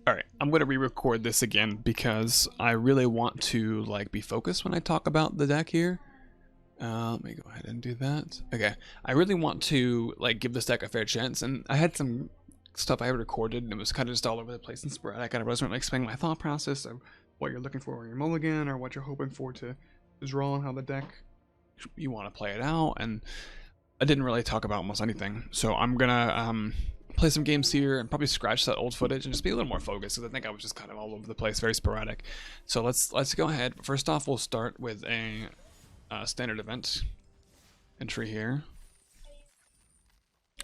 Alright, I'm going to re-record this again because I really want to like be focused when I talk about the deck here. Let me go ahead and do that. Okay, I really want to like give this deck a fair chance, and I had some stuff I had recorded and it was kind of just all over the place and sporadic. I wasn't really explaining my thought process of what you're looking for in your mulligan or what you're hoping for to draw and how the deck you want to play it out, and I didn't really talk about almost anything. So I'm gonna play some games here and probably scratch that old footage and just be a little more focused because I think I was just kind of all over the place, very sporadic. So let's go ahead. First off, we'll start with a standard event entry here.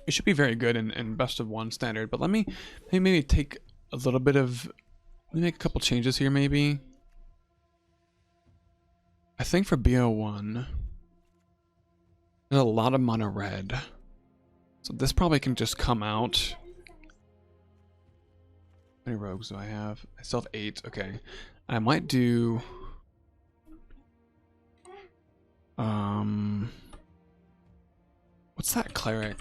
It should be very good in best of one standard, but let me maybe take a little bit of, let me make a couple changes here maybe. I think for BO1 there's a lot of mono red, so this probably can just come out. How many rogues do I have? I still have 8. Okay, I might do what's that cleric?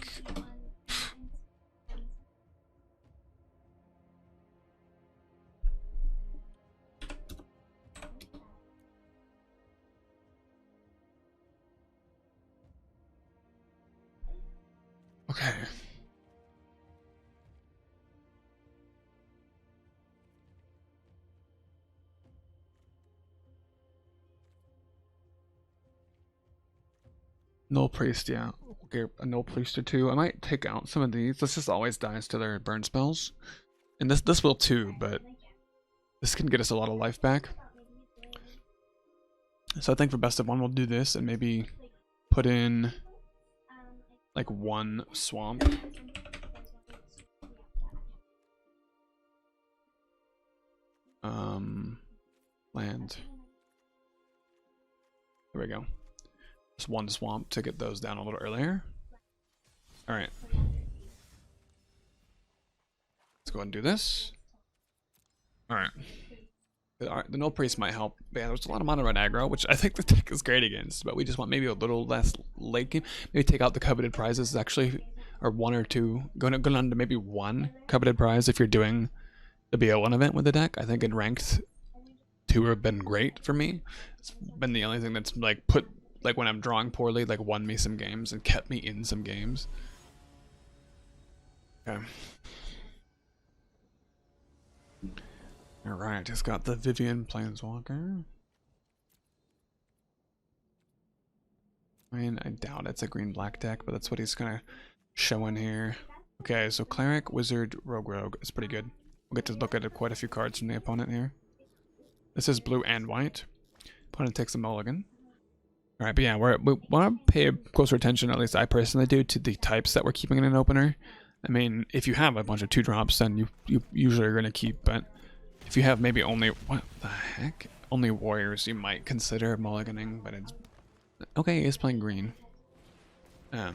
Okay. Null Priest, yeah. Okay, a Null Priest or 2. I might take out some of these. This just always dies to their burn spells. And this will too, but this can get us a lot of life back. So I think for best of one we'll do this and maybe put in like 1 swamp. Land. There we go. Just 1 swamp to get those down a little earlier. Alright. Let's go ahead and do this. Alright. The Null Priest might help. But yeah, there's a lot of mono red aggro, which I think the deck is great against, but we just want maybe a little less late game. Maybe take out the coveted prizes actually, or 1 or 2. Going on to maybe 1 coveted prize if you're doing the BO1 event with the deck. I think in ranked 2 have been great for me. It's been the only thing that's like put, like when I'm drawing poorly, like won me some games and kept me in some games. Okay. Alright, just got the Vivian Planeswalker. I mean, I doubt it's a green-black deck, but that's what he's gonna show in here. Okay, so Cleric, Wizard, Rogue. It's pretty good. We'll get to look at quite a few cards from the opponent here. This is blue and white. Opponent takes a mulligan. Alright, but yeah, we want to pay closer attention, at least I personally do, to the types that we're keeping in an opener. I mean, if you have a bunch of 2-drops, then you usually are going to keep, but if you have maybe only, what the heck? Only warriors, you might consider mulliganing, but it's... Okay, he's playing green. Yeah,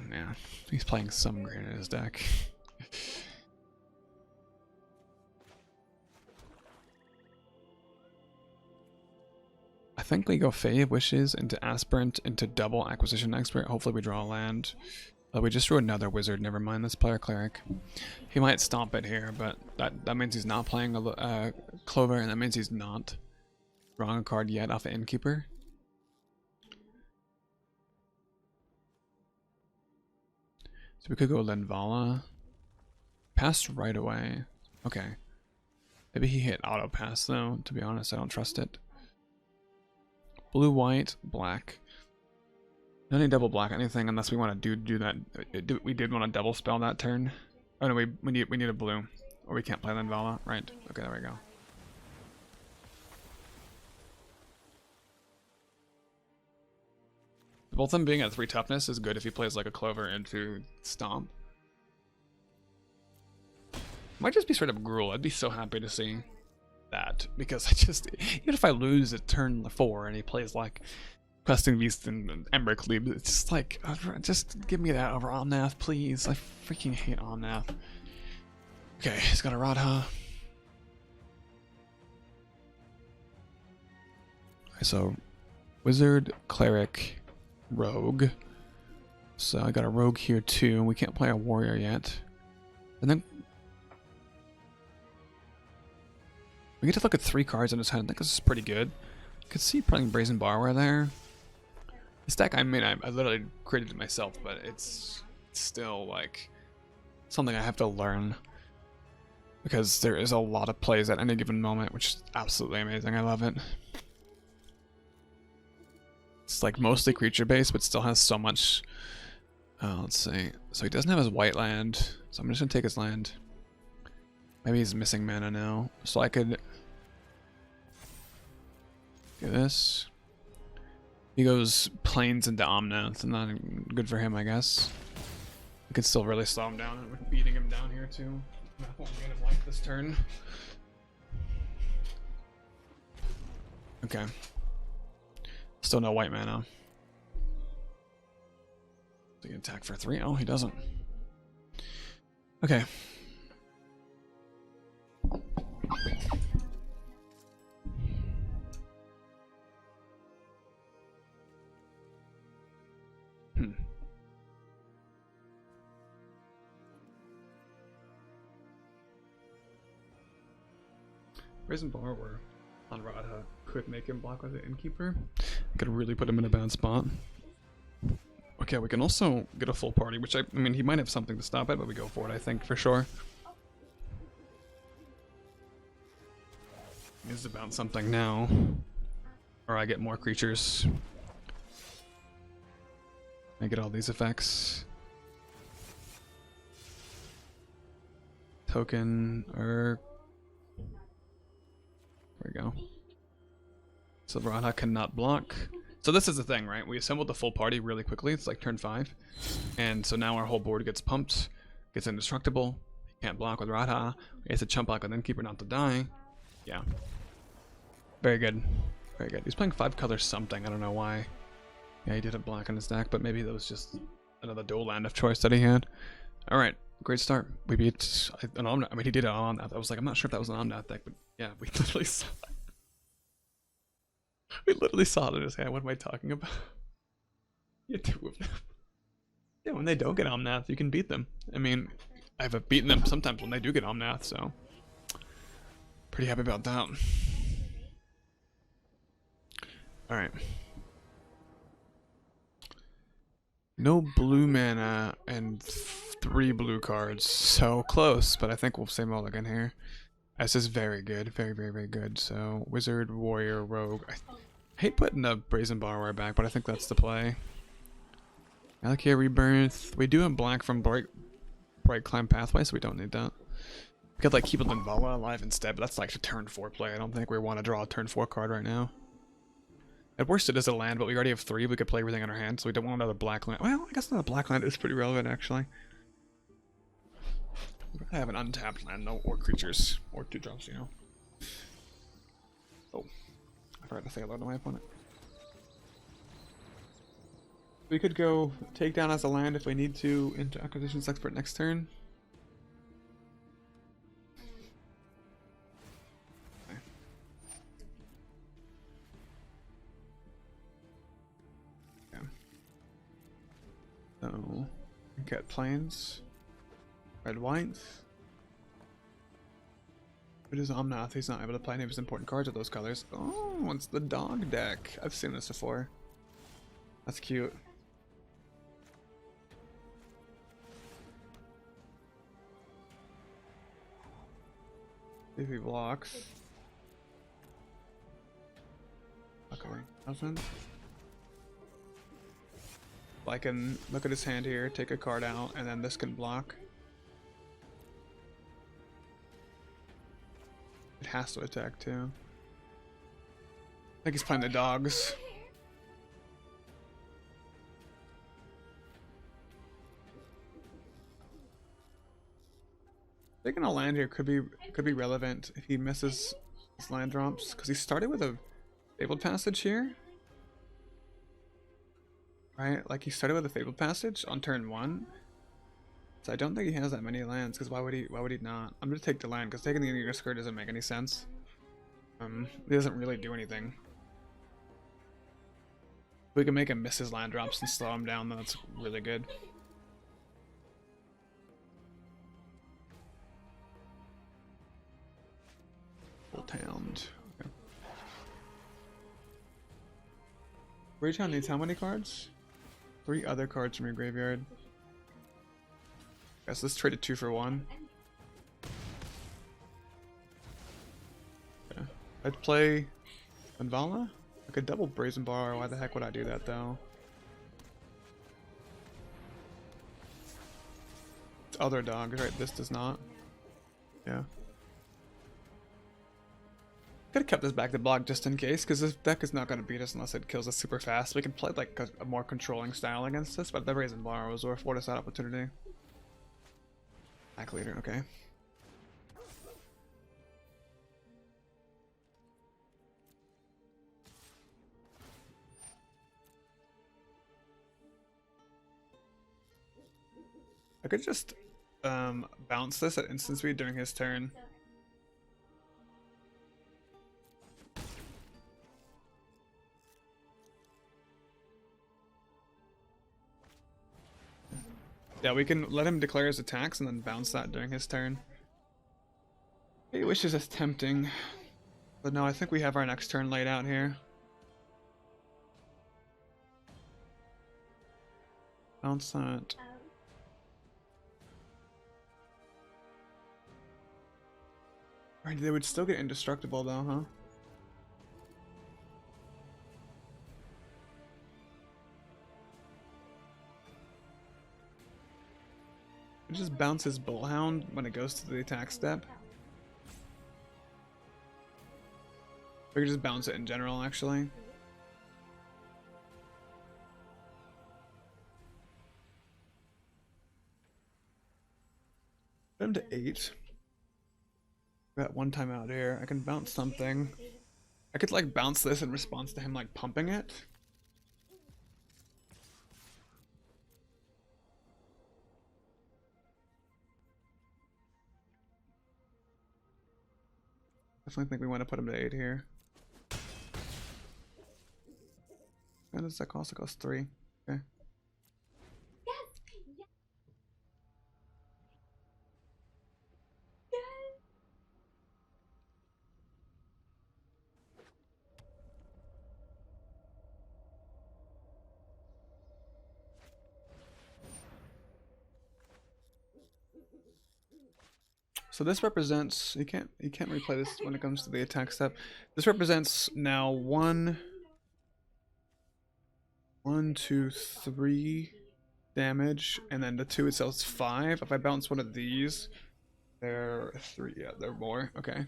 he's playing some green in his deck. I think we go Fae of Wishes into Aspirant into double Acquisition Expert. Hopefully we draw a land. Oh, we just drew another wizard. Never mind. Let's play our cleric. He might stomp it here, but that means he's not playing a Clover, and that means he's not drawing a card yet off of Innkeeper. So we could go Linvala. Passed right away. Okay. Maybe he hit auto pass though. To be honest, I don't trust it. Blue, white, black. No need double black anything unless we want to do that. We did want to double spell that turn. Oh no, we need a blue, or we can't play Linvala. Right? Okay, there we go. Both of them being at 3 toughness is good if he plays like a Clover into Stomp. Might just be straight up Gruul. I'd be so happy to see that, because I just, even if I lose at turn 4 and he plays like Questing Beast and Embercleave, it's just like, just give me that over Omnath, please. I freaking hate Omnath. Okay, he's got a Radha. Okay, so Wizard, Cleric, Rogue. So I got a Rogue here too. We can't play a Warrior yet. And then We get to look at 3 cards in his hand. I think this is pretty good. You could see playing Brazen Borrower there. This deck, I mean, I literally created it myself, but it's still like something I have to learn because there is a lot of plays at any given moment, which is absolutely amazing. I love it. It's like mostly creature based, but still has so much. Let's see. So he doesn't have his white land, so I'm just gonna take his land. Maybe he's missing mana now, so I could do this. He goes plains into Omnath, and not good for him, I guess. We could still really slow him down, and we're beating him down here too. Math won't get him like this turn. Okay. Still no white mana. So he can attack for 3. Oh, he doesn't. Okay. Brazen Borrower on Radha could make him block with the Innkeeper. Could really put him in a bad spot. Okay, we can also get a full party, which I mean, he might have something to stop it, but we go for it, I think, for sure. It's about something now. Or I get more creatures. I get all these effects. Token, or... There we go. So Radha cannot block. So this is the thing, right? We assembled the full party really quickly. It's like turn 5. And so now our whole board gets pumped. Gets indestructible. He can't block with Radha. He has to chump block with Innkeeper not to die. Yeah. Very good. Very good. He's playing 5 colors something. I don't know why. Yeah, he did have black in his deck, but maybe that was just another dual land of choice that he had. Alright. Great start. We beat an Omnath. I mean, he did it on that. I was like, I'm not sure if that was an Omnath deck, but yeah, we literally saw it. We literally saw it in his hand. What am I talking about? Yeah, 2 of them. Yeah, when they don't get Omnath, you can beat them. I mean, I've beaten them sometimes when they do get Omnath, so pretty happy about that. Alright. No blue mana and 3 blue cards. So close, but I think we'll say mulligan here. This is very good. Very, very, very good. So, Wizard, Warrior, Rogue. I hate putting the Brazen Borrower back, but I think that's the play. Alakia Rebirth. We do have black from Bright Climb Pathway, so we don't need that. We could like keep Linvala alive instead, but that's like a turn 4 play. I don't think we want to draw a turn 4 card right now. At worst it is a land, but we already have 3. We could play everything in our hand, so we don't want another black land. Well, I guess another black land is pretty relevant, actually. I have an untapped land, no, or creatures, or 2 drops, you know. Oh, I forgot to say hello to my opponent. We could go take down as a land if we need to into Acquisitions Expert next turn. Okay. Yeah. So, get plains. Red white. It is Omnath. He's not able to play any of his important cards with those colors. Oh, it's the dog deck. I've seen this before. That's cute. If he blocks. Okay, doesn't. I can look at his hand here, take a card out, and then this can block. It has to attack too. I think he's playing the dogs. Taking a land here could be relevant if he misses his land drops, because he started with a Fabled Passage here. Right? Like he started with a Fabled Passage on turn 1. So I don't think he has that many lands, because why would he not? I'm gonna take the land, because taking the Indian Skirt doesn't make any sense. It doesn't really do anything. We can make him miss his land drops and slow him down, that's really good. Bolt-hound. Okay. Rage-hound needs how many cards? 3 other cards from your graveyard. Guess let's trade it 2 for 1. Okay. I'd play Anvala? I could double Brazen Bar. Why the heck would I do that though? It's other dogs, right? This does not. Yeah. Could have kept this back to block just in case, because this deck is not going to beat us unless it kills us super fast. We can play like a more controlling style against this, but the Brazen Bar was worth us that opportunity. Back leader, okay. I could just bounce this at instant speed during his turn. Yeah, we can let him declare his attacks and then bounce that during his turn. He wishes us tempting. But no, I think we have our next turn laid out here. Bounce that. Alright, they would still get indestructible though, huh? It just bounces Bullhound when it goes to the attack step. We could just bounce it in general, actually. Put him to 8. Got one time out here. I can bounce something. I could like bounce this in response to him like pumping it. Definitely think we want to put him to 8 here. What does that cost? It costs 3. Okay. So this represents, you can't replay this when it comes to the attack step. This represents now 1, 2, 3 damage, and then the 2 itself is 5. If I bounce one of these, they're 3. Yeah, they're more. Okay.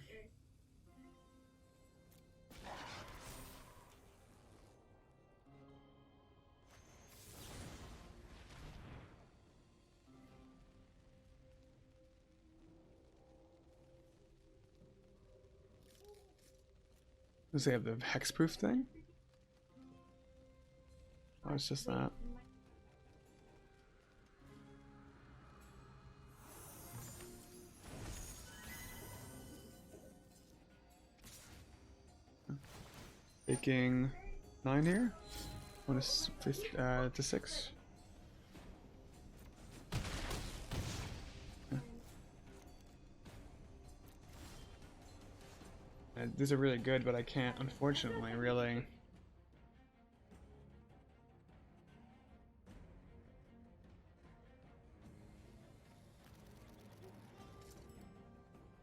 Does they have the hexproof thing? Oh, it's just that. Taking 9 here. One to 6. These are really good, but I can't, unfortunately, really. I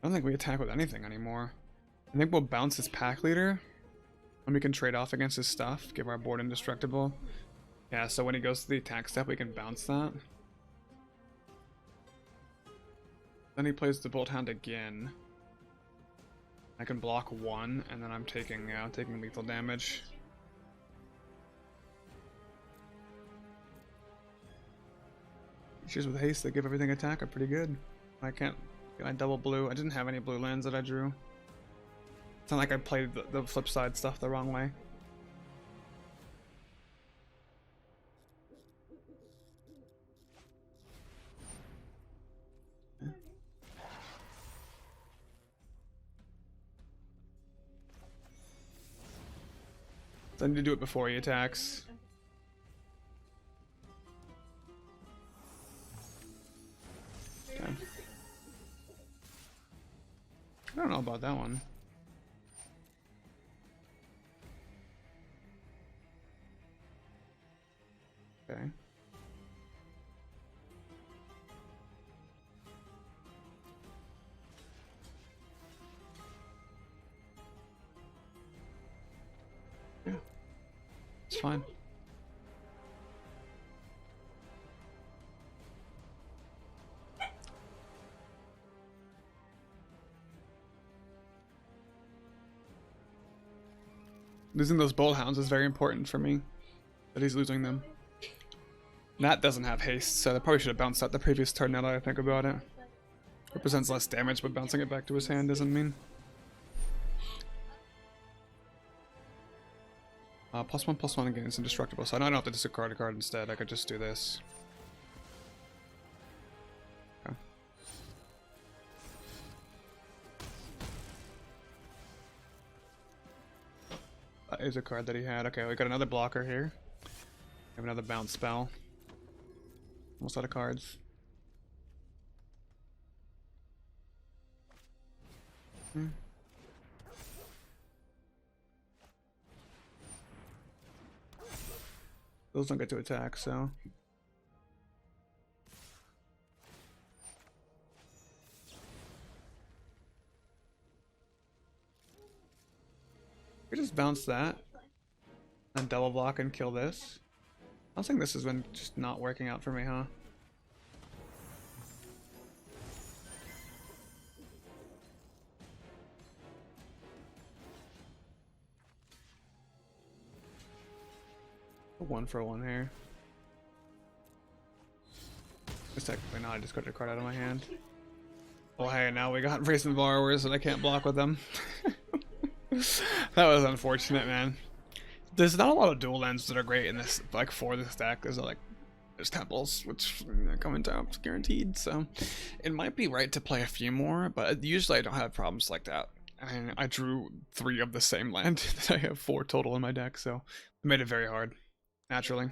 don't think we attack with anything anymore. I think we'll bounce his pack leader, and we can trade off against his stuff, give our board indestructible. Yeah, so when he goes to the attack step, we can bounce that. Then he plays the Bolt-hound again. I can block 1, and then I'm taking lethal damage. Features with haste that give everything attack are pretty good. I double blue. I didn't have any blue lands that I drew. It's not like I played the flip side stuff the wrong way. So I need to do it before he attacks. Okay. I don't know about that one. Okay. Yeah. It's fine. Losing those bolt hounds is very important for me. That he's losing them. Nat doesn't have haste, so they probably should have bounced out the previous turn now that I think about it. Represents less damage, but bouncing it back to his hand doesn't mean. +1/+1 again is indestructible, so I don't have to discard a card instead. I could just do this. Okay. That is a card that he had. Okay, we got another blocker here. We have another bounce spell. Almost out of cards. Those don't get to attack, so. We just bounce that and double block and kill this. I think this has been just not working out for me, huh? A 1-for-1 here. It's technically not, I just got a card out of my hand. Oh hey, now we got Racing Borrowers and I can't block with them. That was unfortunate, man. There's not a lot of dual lands that are great in this, like for this deck. There's temples, which come in taps guaranteed, so it might be right to play a few more, but usually I don't have problems like that. And I drew 3 of the same land. I have 4 total in my deck, so it made it very hard. Naturally.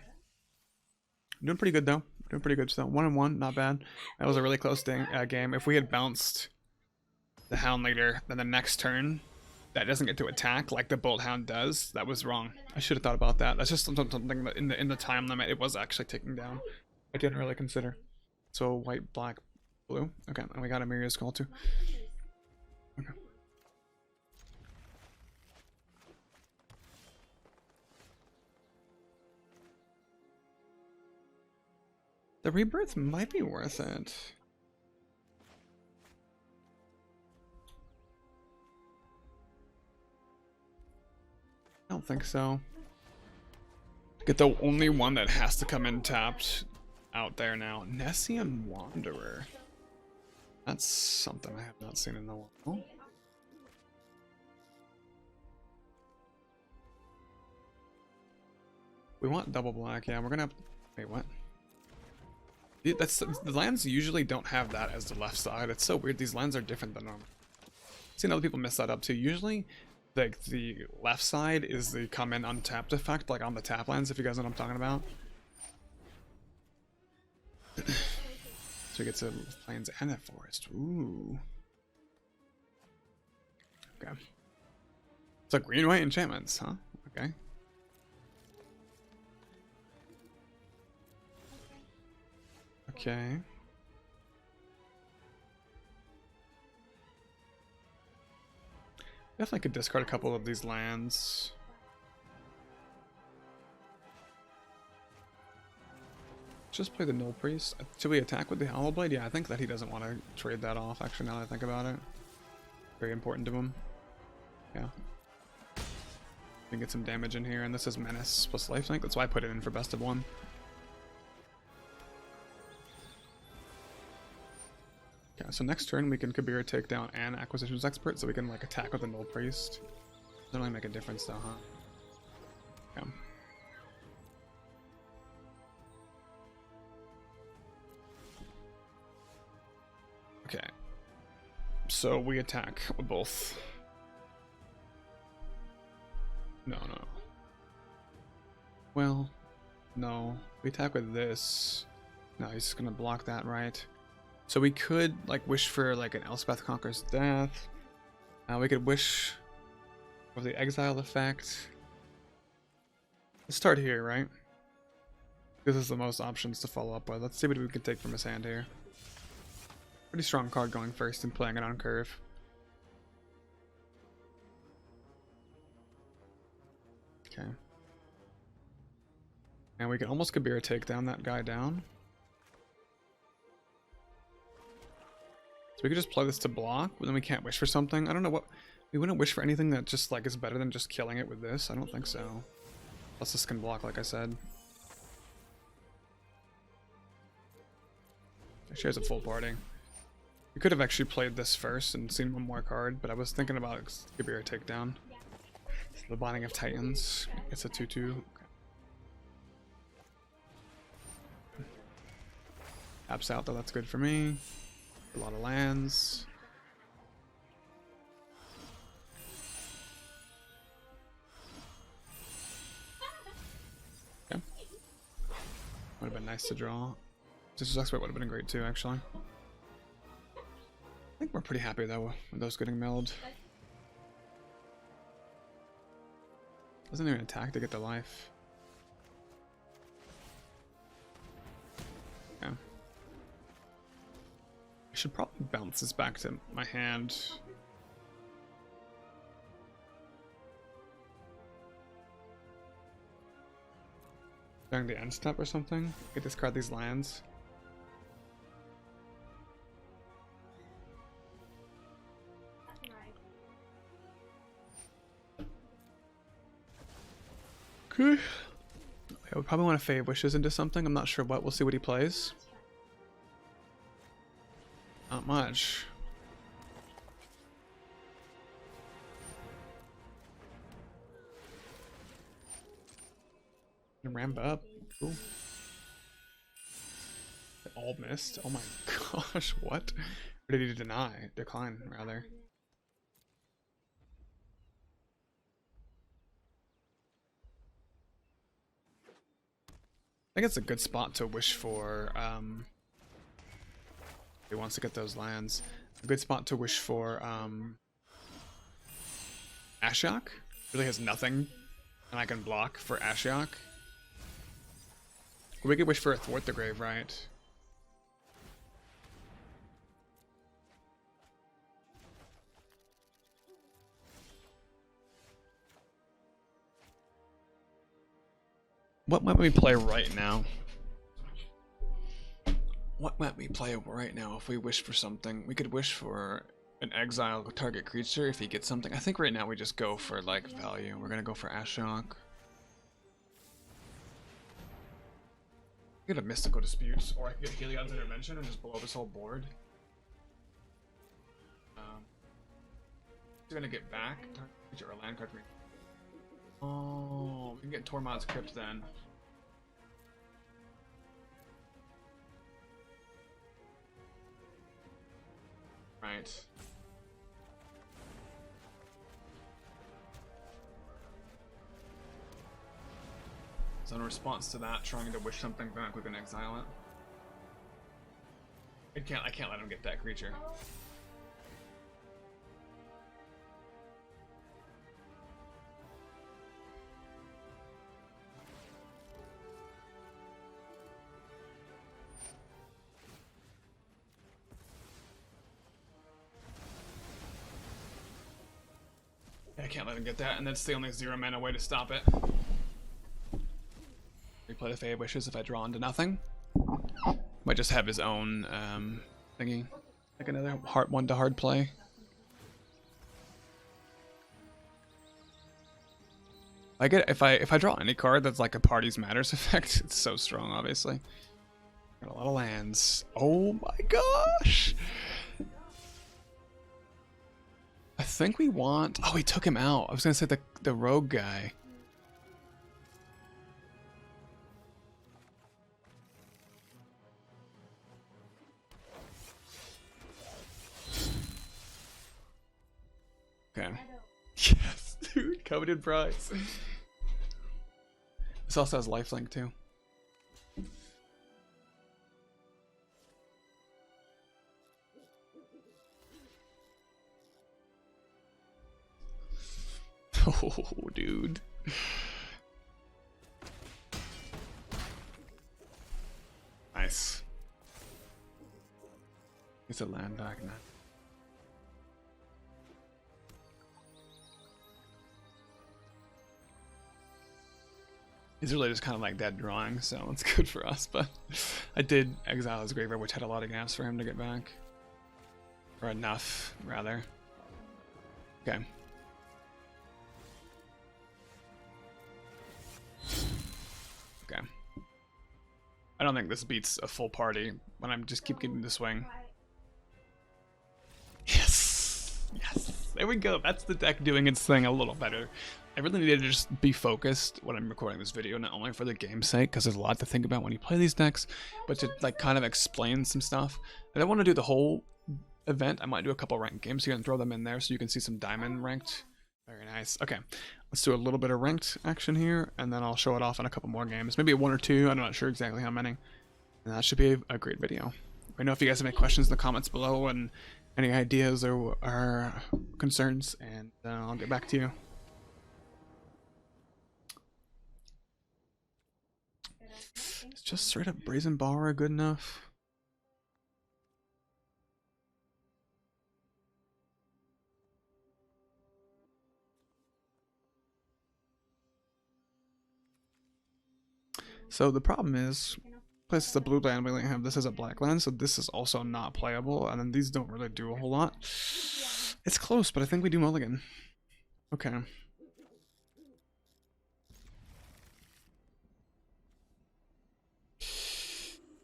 Doing pretty good though. Doing pretty good still. 1-1, not bad. That was a really close game. If we had bounced the Hound Leader, then the next turn that doesn't get to attack like the Bolt Hound does, that was wrong. I should have thought about that. That's just something that in the time limit it was actually taking down. I didn't really consider. So white, black, blue. Okay, and we got a Myria's Call too. Okay. The rebirth might be worth it. I don't think so. Get the only one that has to come in tapped out there now. Nessian Wanderer. That's something I have not seen in a while. We want double black, yeah, we're gonna have to... Wait, what? That's the lands usually don't have that as the left side. It's so weird. These lands are different than normal. I've seen other people mess that up too. Usually, like the left side is the come in untapped effect, like on the tap lands. If you guys know what I'm talking about. So we get to plains and a forest. Ooh. Okay. It's like green white enchantments, huh? Okay. Okay. Definitely could discard a couple of these lands. Just play the Null Priest. Should we attack with the Hollow Blade? Yeah, I think that he doesn't want to trade that off, actually, now that I think about it. Very important to him. Yeah. We can get some damage in here, and this is Menace plus Lifelink. That's why I put it in for best of 1. Okay, so next turn we can Kabir Takedown and Acquisitions Expert, so we can like attack with the Null Priest. Doesn't really make a difference though, huh? Yeah. Okay. So we attack with both. No. Well, no. We attack with this. No, he's gonna block that, right? So we could like wish for like an Elspeth Conquers Death. We could wish for the Exile effect. Let's start here, right? This is the most options to follow up with. Let's see what we can take from his hand here. Pretty strong card going first and playing it on curve. Okay. And we can almost Kabira take down that guy down. So we could just play this to block, but then we can't wish for something. I don't know what... We wouldn't wish for anything that just like is better than just killing it with this. I don't think so. Plus this can block, like I said. She has a full party. We could have actually played this first and seen one more card, but I was thinking about Kabira takedown. The Binding of Titans. It's a 2/2. Okay. Taps out though, that's good for me. A lot of lands. Okay. Would have been nice to draw. This Expert would have been great too, actually. I think we're pretty happy though with those getting milled. Doesn't even attack to get the life. Yeah. I should probably bounce this back to my hand. During the end step or something. I discard these lands. Okay. I would probably want to Fade Wishes into something. I'm not sure what. We'll see what he plays. Not much. Ramp up. Cool. They all missed. Oh my gosh, what? Or did he deny? Decline, rather. I think it's a good spot to wish for, he wants to get those lands. A good spot to wish for, Ashiok. Really has nothing, and I can block for Ashiok. We could wish for a Thwart the Grave, right? What might we play right now? What might we play right now if we wish for something? We could wish for an exile target creature if he gets something. I think right now we just go for like value. We're gonna go for Ashiok. Get a Mystical Disputes, or I can get Heliod's Intervention and just blow this whole board. We're gonna get back creature or land card. Oh, we can get Tormod's Crypt then. Right. So in response to that, trying to wish something back, we can exile it. I can't let him get that creature. I can't let him get that, and that's the only 0 mana way to stop it. Replay the Fade Wishes if I draw into nothing. Might just have his own thingy, like another one to hard play. I get if I draw any card that's like a Parties Matters effect, it's so strong. Obviously, got a lot of lands. Oh my gosh! I think we want. Oh, we took him out. I was gonna say the rogue guy. Okay. Yes, dude. Coveted prize. This also has lifelink too. Oh, dude. It's a land back now. He's really just kind of like dead drawing, so it's good for us, but I did exile his graveyard, which had a lot of gaps for him to get back. Or enough, rather. Okay. Okay. I don't think this beats a full party when I just keep getting the swing. Yes! Yes! There we go. That's the deck doing its thing a little better. I really need to just be focused when I'm recording this video, not only for the game's sake, because there's a lot to think about when you play these decks, but to like kind of explain some stuff. I don't want to do the whole event. I might do a couple ranked games here and throw them in there so you can see some diamond ranked. Very nice. Okay, let's do a little bit of ranked action here, and then I'll show it off in a couple more games. Maybe one or two. I'm not sure exactly how many. And that should be a great video. I know if you guys have any questions in the comments below and any ideas or concerns, and I'll get back to you. Is just straight up Brazen Borrower good enough? So the problem is, this is a blue land, we only have this as a black land, so this is also not playable, and then these don't really do a whole lot. It's close, but I think we do mulligan. Okay.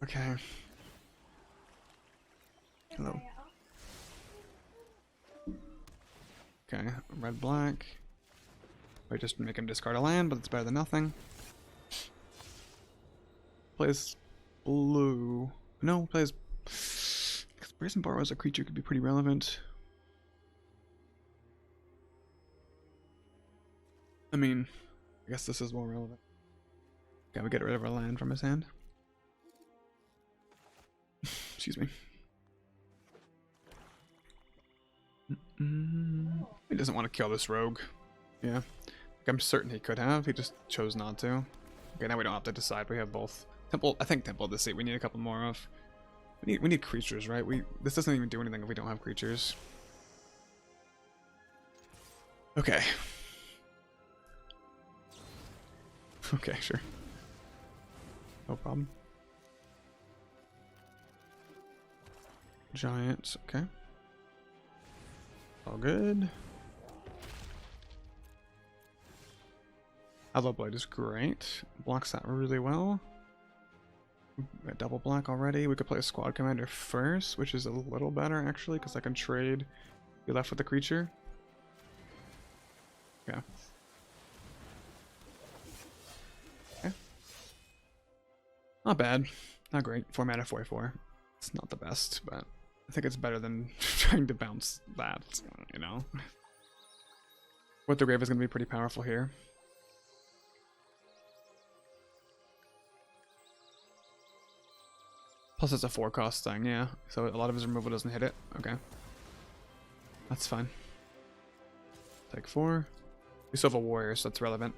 Okay. Hello. Okay, red, black. We just make him discard a land, but it's better than nothing. Plays blue. No, plays. Because Brazen Borrower as a creature could be pretty relevant. I mean, I guess this is more relevant. Okay, we get rid of our land from his hand. Excuse me. He doesn't want to kill this rogue. Yeah. I'm certain he could have. He just chose not to. Okay, now we don't have to decide. We have both. Temple. I think Temple of the Sea. We need a couple more of. We need creatures, right? This doesn't even do anything if we don't have creatures. Okay. Okay, sure. No problem. Giants. Okay. All good. Outlaw Blade is great. Blocks that really well. Got double black already. We could play a Squad Commander first, which is a little better actually, because I can trade. Be left with the creature. Yeah. Okay. Not bad. Not great. 4 mana 4/4. It's not the best, but I think it's better than trying to bounce that, you know. With the Grave is going to be pretty powerful here. Plus it's a 4-cost thing, yeah. So a lot of his removal doesn't hit it. Okay. That's fine. Take 4. We still have a warrior, so that's relevant.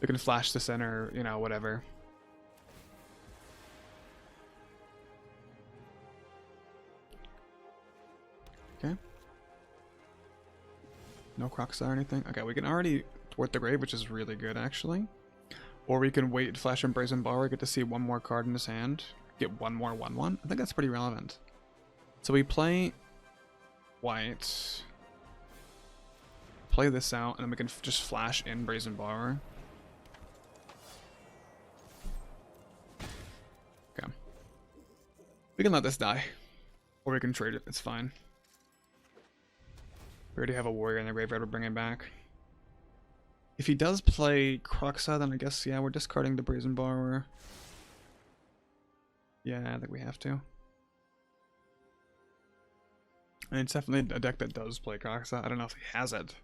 We can flash this in or, you know, whatever. Okay. No Crocstar or anything. Okay, we can already thwart the grave, which is really good, actually. Or we can wait, flash and Brazen Borrower, get to see one more card in his hand. Get one more 1/1. I think that's pretty relevant. So we play white. Play this out, and then we can just flash in Brazen Borrower. Okay. We can let this die. Or we can trade it, it's fine. We already have a warrior in the graveyard, we're bringing back. If he does play Croxa, then I guess, yeah, we're discarding the Brazen Borrower. Yeah, I think we have to. And it's definitely a deck that does play Croxa. I don't know if he has it.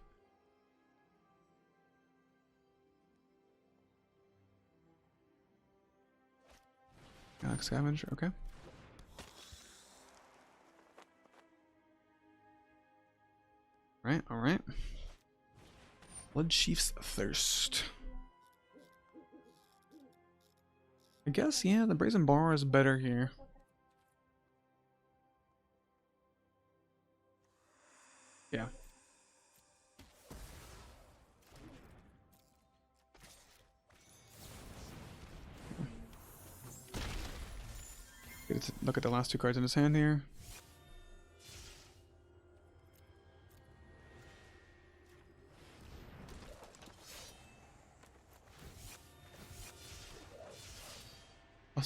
Scavenger, okay. Alright. Bloodchief's Thirst. I guess, yeah, the Brazen Borrower is better here. look at the last two cards in his hand here.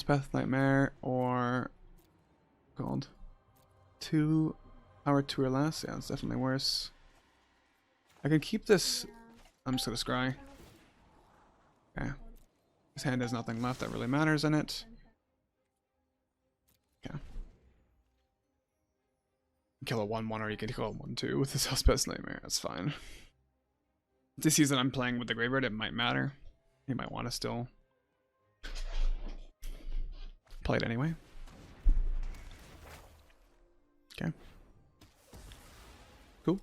Path Nightmare or called 2 hour 2 or less. Yeah, it's definitely worse. I can keep this. I'm just gonna scry. Okay. His hand has nothing left that really matters in it. Okay. Kill a 1/1 or you can kill a 1/2 with this Elspeth's Nightmare. That's fine. This season I'm playing with the graveyard, it might matter. You might want to still play it anyway. Okay. Cool.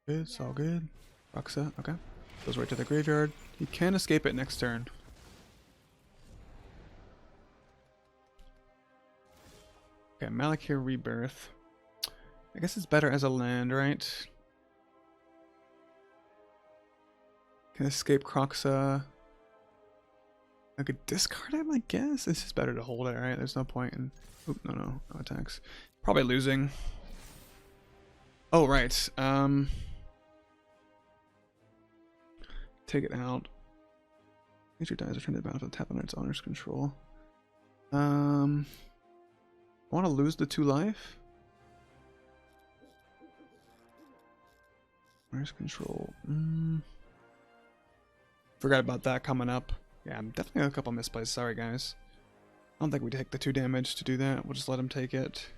Good, it's all good. Roxa, okay. Goes right to the graveyard. You can escape it next turn. Okay, Malakir Rebirth. I guess it's better as a land, right? Can escape Croxa. I could discard it, I guess. This is better to hold it, right? There's no point in... Oop, no attacks. Probably losing. Oh, right. Take it out. Nature dies, return to the battlefield, tap on its owner's control. I want to lose the 2 life. Owner's control. Forgot about that coming up. Yeah, I'm definitely a couple misplays. Sorry, guys. I don't think we take the 2 damage to do that. We'll just let him take it.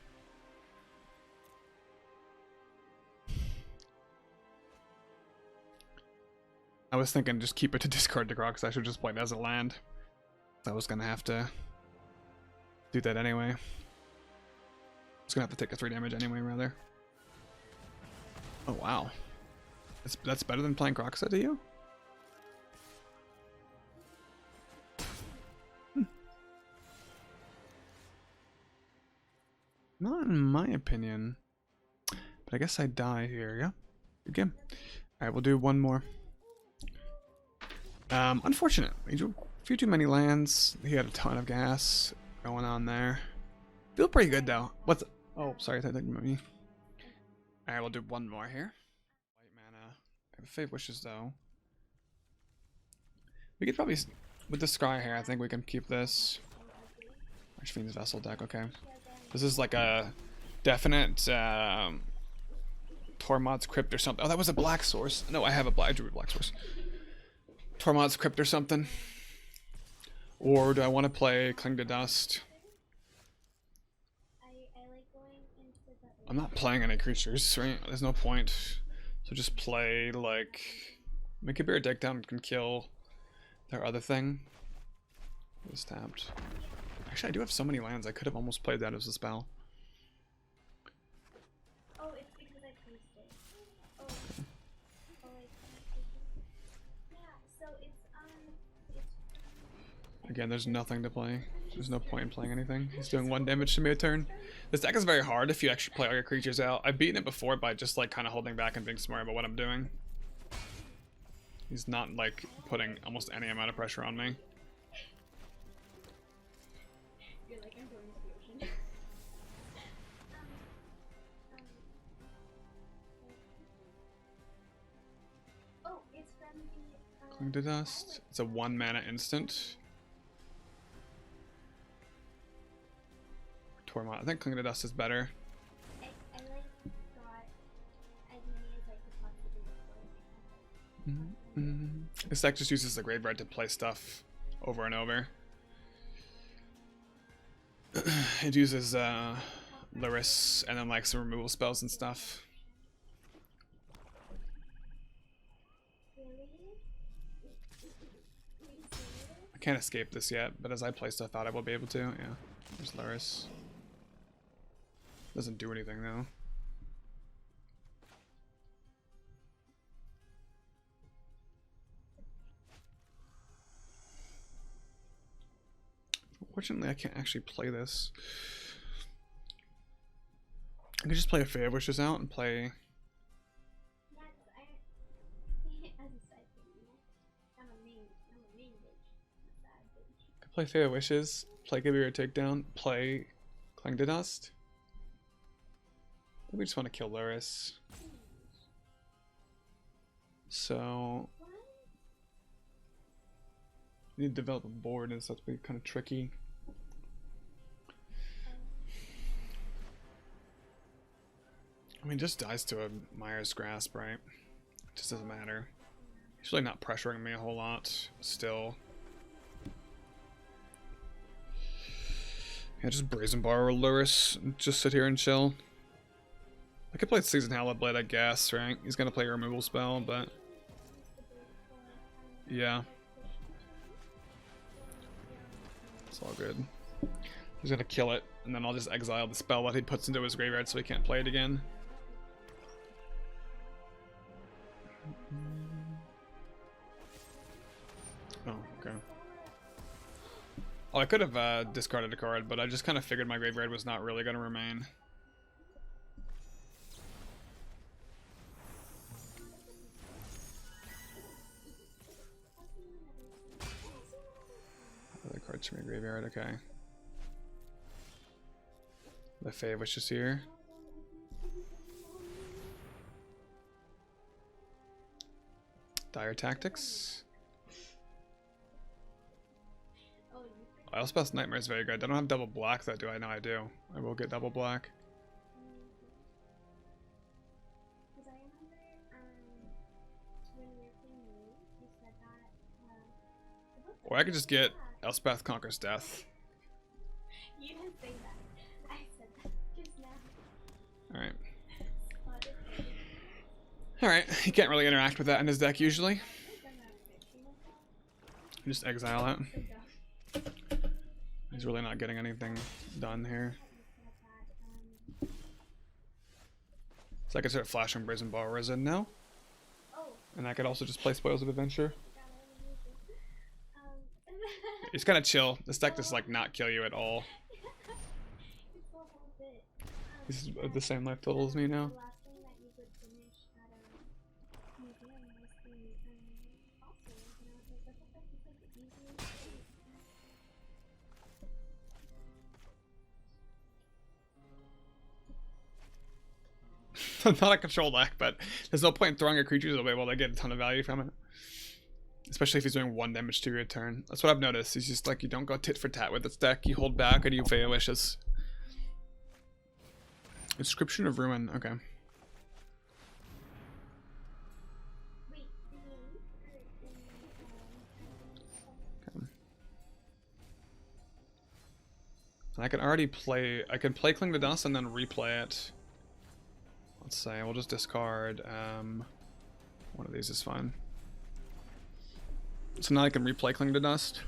I was thinking just keep it to discard the Crocs. I should just play it as a land. I was gonna have to do that anyway. I was gonna have to take the 3 damage anyway, rather. Oh wow, that's better than playing Croxa to you? Not in my opinion. But I guess I die here, yeah? Good game. Alright, we'll do one more. Unfortunate. He drew a few too many lands. He had a ton of gas going on there. Feel pretty good though. What's... Oh, sorry, I thought that meant me. Alright, we'll do one more here. White mana. I have Fate Wishes though. We could probably... With the Scry here, I think we can keep this. Archfiend's Vessel deck, okay. This is like a definite Tormod's Crypt or something. Oh, that was a black source. No, I have a black. I drew a black source. Tormod's Crypt or something. Or do I want to play Cling to Dust? I'm not playing any creatures, right? There's no point. So just play like make a bear deck down can kill their other thing. It's tapped. Actually, I do have so many lands. I could have almost played that as a spell. Oh, it's because I placed it. Oh, Okay. Yeah, so it's Again, there's nothing to play. There's no point in playing anything. He's doing 1 damage to me a turn. This deck is very hard if you actually play all your creatures out. I've beaten it before by just like kind of holding back and being smart about what I'm doing. He's not like putting almost any amount of pressure on me. You're like, I'm going to the ocean. Oh, it's from the... Cling to Dust. It's a 1 mana instant. Tormod. I think Cling to Dust is better. I like got as many as I could possibly afford. This deck just uses the graveyard to play stuff over and over. It uses Laris and then like some removal spells and stuff. Really? I can't escape this yet, but as I play stuff out, I will be able to. Yeah, there's Laris. Doesn't do anything though. Fortunately, I can't actually play this. I could just play a Fate Wishes out and play. Yeah, because I, as a side thing, I'm a main bitch. I'm a side bitch. I could Play Fate Wishes. Play Kabir Takedown. Play Cling to Dust. We just want to kill Luris. So we need to develop a board, and so that's kind of tricky. I mean, just dies to a Myers Grasp, right? It just doesn't matter. He's really not pressuring me a whole lot still. Yeah, just Brazen Bar or Luris and just sit here and chill. I could play Season Hallowed Blade, I guess, right? He's gonna play a removal spell, but yeah. It's all good. He's gonna kill it, and then I'll just exile the spell that he puts into his graveyard so he can't play it again. Oh, okay. Oh, I could have discarded a card, but I just kind of figured my graveyard was not really going to remain. Other cards from my graveyard, okay. The Fae Wishes here. Dire Tactics. I also pass Nightmare is very good. I don't have double black though, do I? No, I do. I will get double black. Or I could just get Elspeth Conquers Death. You didn't say that. I said that just now. Alright. Alright, he can't really interact with that in his deck usually. Just exile it. He's really not getting anything done here. So I could start flashing Brazen Bar Resin now. And I could also just play Spoils of Adventure. It's kind of chill. This deck does like not kill you at all. This is the same life total as me now. Not a control deck, but there's no point in throwing a creature away while they get a ton of value from it. Especially if he's doing 1 damage to your turn. That's what I've noticed. He's just like, you don't go tit for tat with this deck. You hold back and you Fate Wishes. Inscription of Ruin, okay. And I can already play, I can play Cling to Dust and then replay it. Let's say, we'll just discard, one of these is fine. So now I can replay Cling to Dust.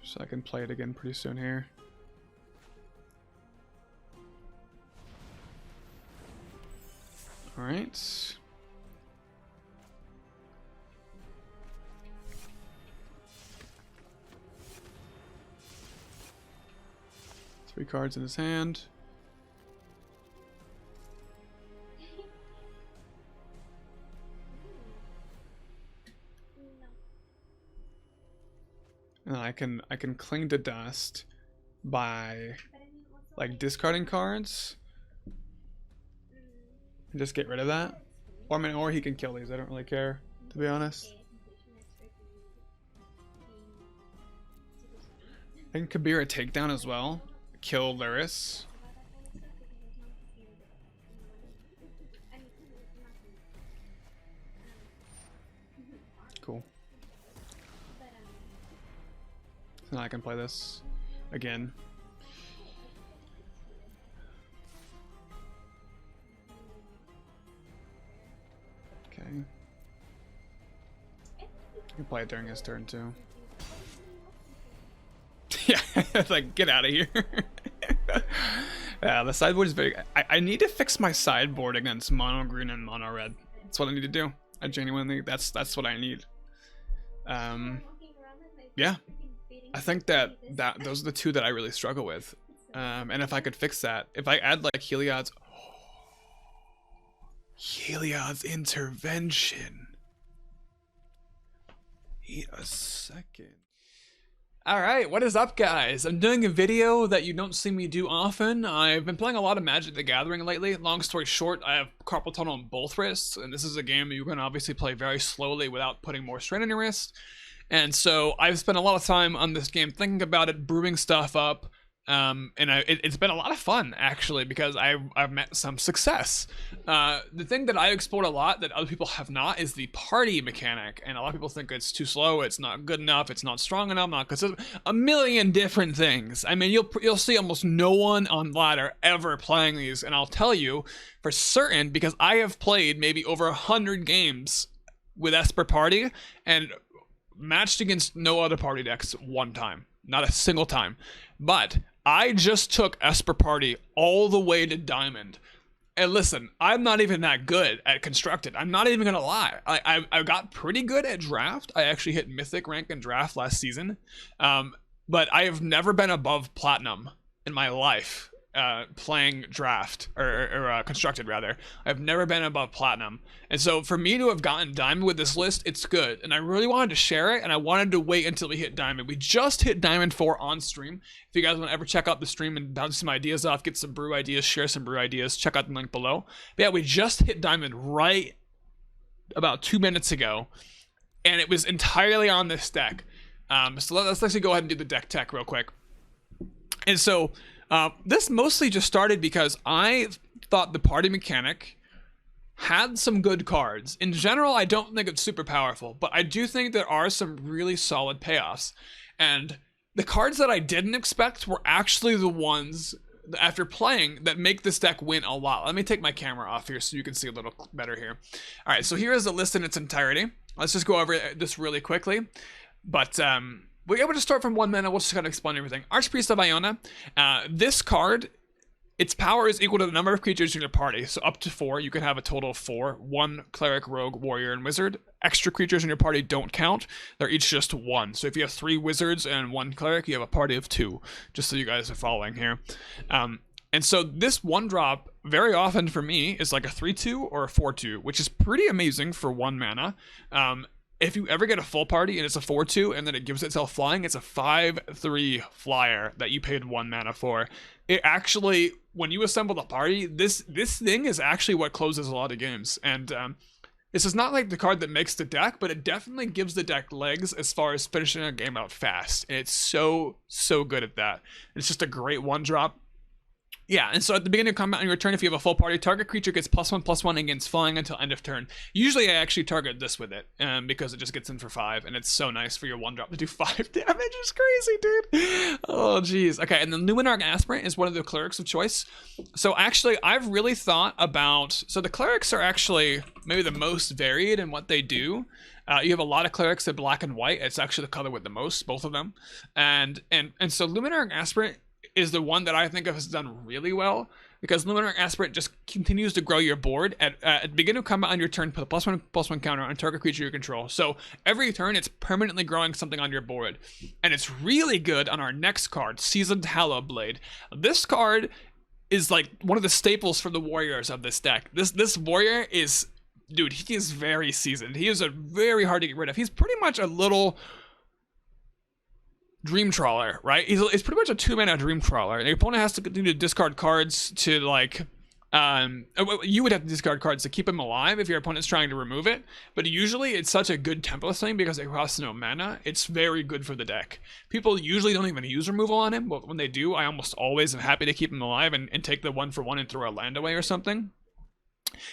So I can play it again pretty soon here. Alright. Three cards in his hand. And I can Cling to Dust by like discarding cards and just get rid of that. Or I mean, or he can kill these. I don't really care, to be honest. I can Kabir a Takedown as well. Kill Luris. Cool. So now I can play this again. Okay. I can play it during his turn too. Yeah, like get out of here. Yeah, the sideboard is very. I need to fix my sideboard against mono green and mono red. That's what I need to do. I genuinely, that's what I need. Yeah, I think that those are the two that I really struggle with. And if I could fix that, if I add like Heliod's intervention. Wait a second. Alright, what is up guys? I'm doing a video that you don't see me do often. I've been playing a lot of Magic the Gathering lately. Long story short, I have carpal tunnel on both wrists, and this is a game you can obviously play very slowly without putting more strain on your wrist. And so I've spent a lot of time on this game thinking about it, brewing stuff up, and it's been a lot of fun actually because I've met some success. The thing that I've explored a lot that other people have not is the party mechanic, and a lot of people think it's too slow, it's not good enough, it's not strong enough, not consistent, a million different things. I mean, you'll see almost no one on ladder ever playing these, and I'll tell you for certain because I have played maybe over 100 games with Esper Party and matched against no other party decks one time, not a single time. But I just took Esper Party all the way to Diamond. And listen, I'm not even that good at Constructed. I'm not even gonna lie. I got pretty good at Draft. I actually hit Mythic rank in Draft last season. But I have never been above Platinum in my life. Playing Draft or Constructed rather. I've never been above Platinum, and so for me to have gotten Diamond with this list, it's good, and I really wanted to share it, and I wanted to wait until we hit Diamond. We just hit Diamond 4 on stream. If you guys want to ever check out the stream and bounce some ideas off, get some brew ideas, share some brew ideas, check out the link below. But yeah, we just hit Diamond right about 2 minutes ago, and it was entirely on this deck. So let's actually go ahead and do the deck tech real quick. And so this mostly just started because I thought the party mechanic had some good cards. In general, I don't think it's super powerful, but I do think there are some really solid payoffs. And the cards that I didn't expect were actually the ones, after playing, that make this deck win a lot. Let me take my camera off here so you can see a little better here. All right, so here is the list in its entirety. Let's just go over this really quickly. But we're able to start from 1 mana. We'll just kind of explain everything. Archpriest of Iona. This card, its power is equal to the number of creatures in your party. So up to 4. You can have a total of 4. 1 cleric, rogue, warrior, and wizard. Extra creatures in your party don't count. They're each just 1. So if you have 3 wizards and 1 cleric, you have a party of 2. Just so you guys are following here. And so this 1-drop, very often for me, is like a 3/2 or a 4/2, which is pretty amazing for 1 mana. If you ever get a full party and it's a 4/2 and then it gives itself flying, it's a 5/3 flyer that you paid 1 mana for. It actually, when you assemble the party, this thing is actually what closes a lot of games. And this is not like the card that makes the deck, but it definitely gives the deck legs as far as finishing a game out fast. And it's so good at that. It's just a great 1-drop. Yeah, and so at the beginning of combat on your turn, if you have a full party, target creature gets +1/+1 against flying until end of turn. Usually I actually target this with it, because it just gets in for 5, and it's so nice for your 1-drop to do 5 damage. It's crazy, dude. Oh, jeez. Okay, and then Luminarch Aspirant is one of the clerics of choice. So actually, I've really thought about... So the clerics are actually maybe the most varied in what they do. You have a lot of clerics in black and white. It's actually the color with the most, both of them. And so Luminarch Aspirant is the one that I think has done really well, because Luminarch Aspirant just continues to grow your board. At the beginning of combat on your turn, put a +1/+1 counter on target creature you control. So every turn, it's permanently growing something on your board. And it's really good on our next card, Seasoned Hallowblade. This card is like one of the staples for the warriors of this deck. This warrior is, dude, he is very seasoned. He is very hard to get rid of. He's pretty much a little Dream Trawler, right? It's pretty much a 2-mana Dream Trawler. And the opponent has to continue to discard cards to, like, you would have to discard cards to keep him alive if your opponent's trying to remove it. But usually it's such a good tempo thing because it costs no mana. It's very good for the deck. People usually don't even use removal on him, but when they do, I almost always am happy to keep him alive and take the 1/1 and throw a land away or something.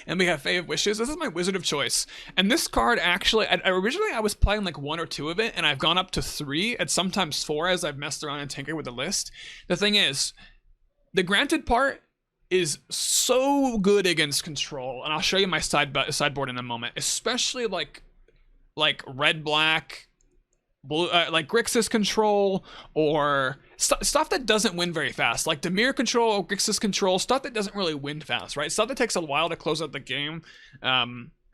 And we have Fae of Wishes. This is my wizard of choice. And this card actually, originally I was playing like 1 or 2 of it, and I've gone up to 3 and sometimes 4 as I've messed around and tinkered with the list. The thing is, the granted part is so good against control, and I'll show you my sideboard in a moment, especially like red-black, like Grixis control, or stuff that doesn't win very fast, like Dimir control or Grixis control, stuff that doesn't really win fast, right? Stuff that takes a while to close out the game.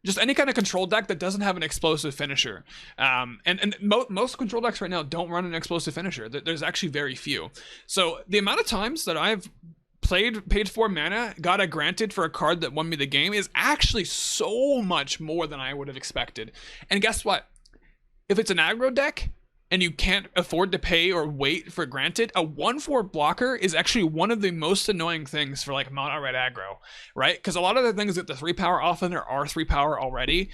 Just any kind of control deck that doesn't have an explosive finisher. Most control decks right now don't run an explosive finisher. There's actually very few. So the amount of times that I've paid 4 mana, got a granted for a card that won me the game is actually so much more than I would have expected. And guess what? If it's an aggro deck and you can't afford to pay or wait for granted, a 1/4 blocker is actually one of the most annoying things for like mono red aggro, right? Because a lot of the things that the 3 power often are 3 power already,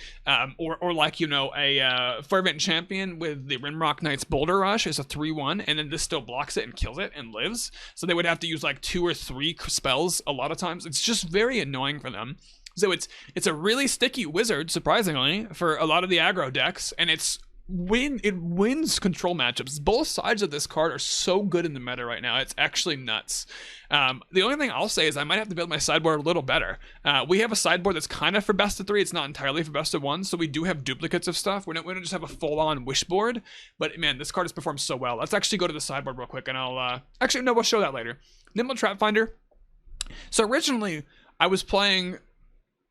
or like, you know, a Fervent Champion with the Rimrock Knight's Boulder Rush is a 3/1, and then this still blocks it and kills it and lives. So they would have to use like 2 or 3 spells a lot of times. It's just very annoying for them. So it's a really sticky wizard, surprisingly, for a lot of the aggro decks, and it wins control matchups. Both sides of this card are so good in the meta right now. It's actually nuts. The only thing I'll say is I might have to build my sideboard a little better. We have a sideboard that's kind of for best of 3. It's not entirely for best of 1, so we do have duplicates of stuff. We don't just have a full-on wish board. But man, this card has performed so well. Let's actually go to the sideboard real quick, and I'll actually no, we'll show that later. Nimble Trap Finder. So originally I was playing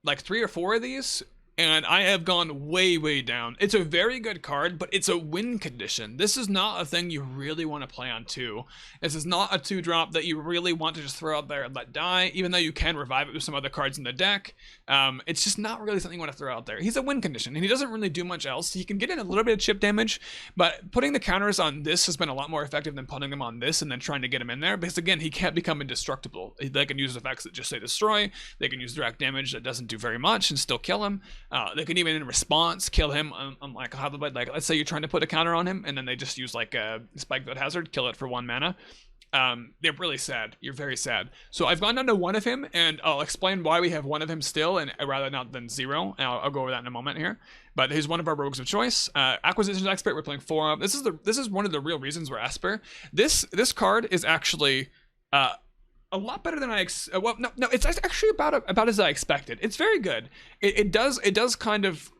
like 3 or 4 of these, and I have gone way down. It's a very good card, but it's a win condition. This is not a thing you really want to play on 2. This is not a 2-drop that you really want to just throw out there and let die, even though you can revive it with some other cards in the deck. It's just not really something you want to throw out there. He's a win condition, and he doesn't really do much else. He can get in a little bit of chip damage, but putting the counters on this has been a lot more effective than putting them on this and then trying to get him in there, because again, he can't become indestructible. They can use effects that just say destroy. They can use direct damage that doesn't do very much and still kill him. They can even in response kill him on like how the, like let's say you're trying to put a counter on him and then they just use like a Spike Vote Hazard, kill it for 1 mana. They're really sad. You're very sad. So I've gone down to 1 of him, and I'll explain why we have 1 of him still, and rather not than 0. And I'll go over that in a moment here. But he's one of our rogues of choice. Acquisitions Expert. We're playing 4 of. This is one of the real reasons we're Esper. This card is actually a lot better than well, no, it's actually about as I expected. It's very good. It does kind of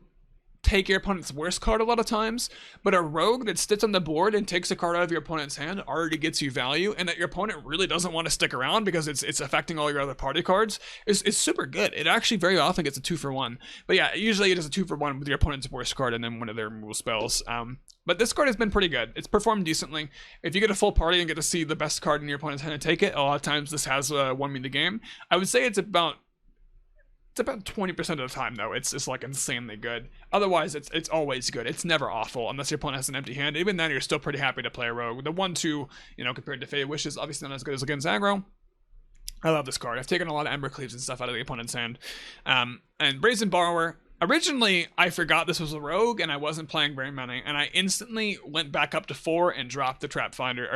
take your opponent's worst card a lot of times, but a rogue that sits on the board and takes a card out of your opponent's hand already gets you value, and that your opponent really doesn't want to stick around because it's affecting all your other party cards is super good. It actually very often gets a 2-for-1, but yeah, usually it is a 2-for-1 with your opponent's worst card and then one of their removal spells. But this card has been pretty good. It's performed decently. If you get a full party and get to see the best card in your opponent's hand and take it, a lot of times this has won me the game. I would say it's about 20% of the time though. It's like insanely good. Otherwise, it's always good. It's never awful unless your opponent has an empty hand. Even then, you're still pretty happy to play a rogue. The 1/2, you know, compared to Fate Wish is obviously not as good as against aggro. I love this card. I've taken a lot of Ember Cleaves and stuff out of the opponent's hand. And Brazen Borrower. Originally, I forgot this was a rogue and I wasn't playing very many, and I instantly went back up to 4 and dropped the Trap Finder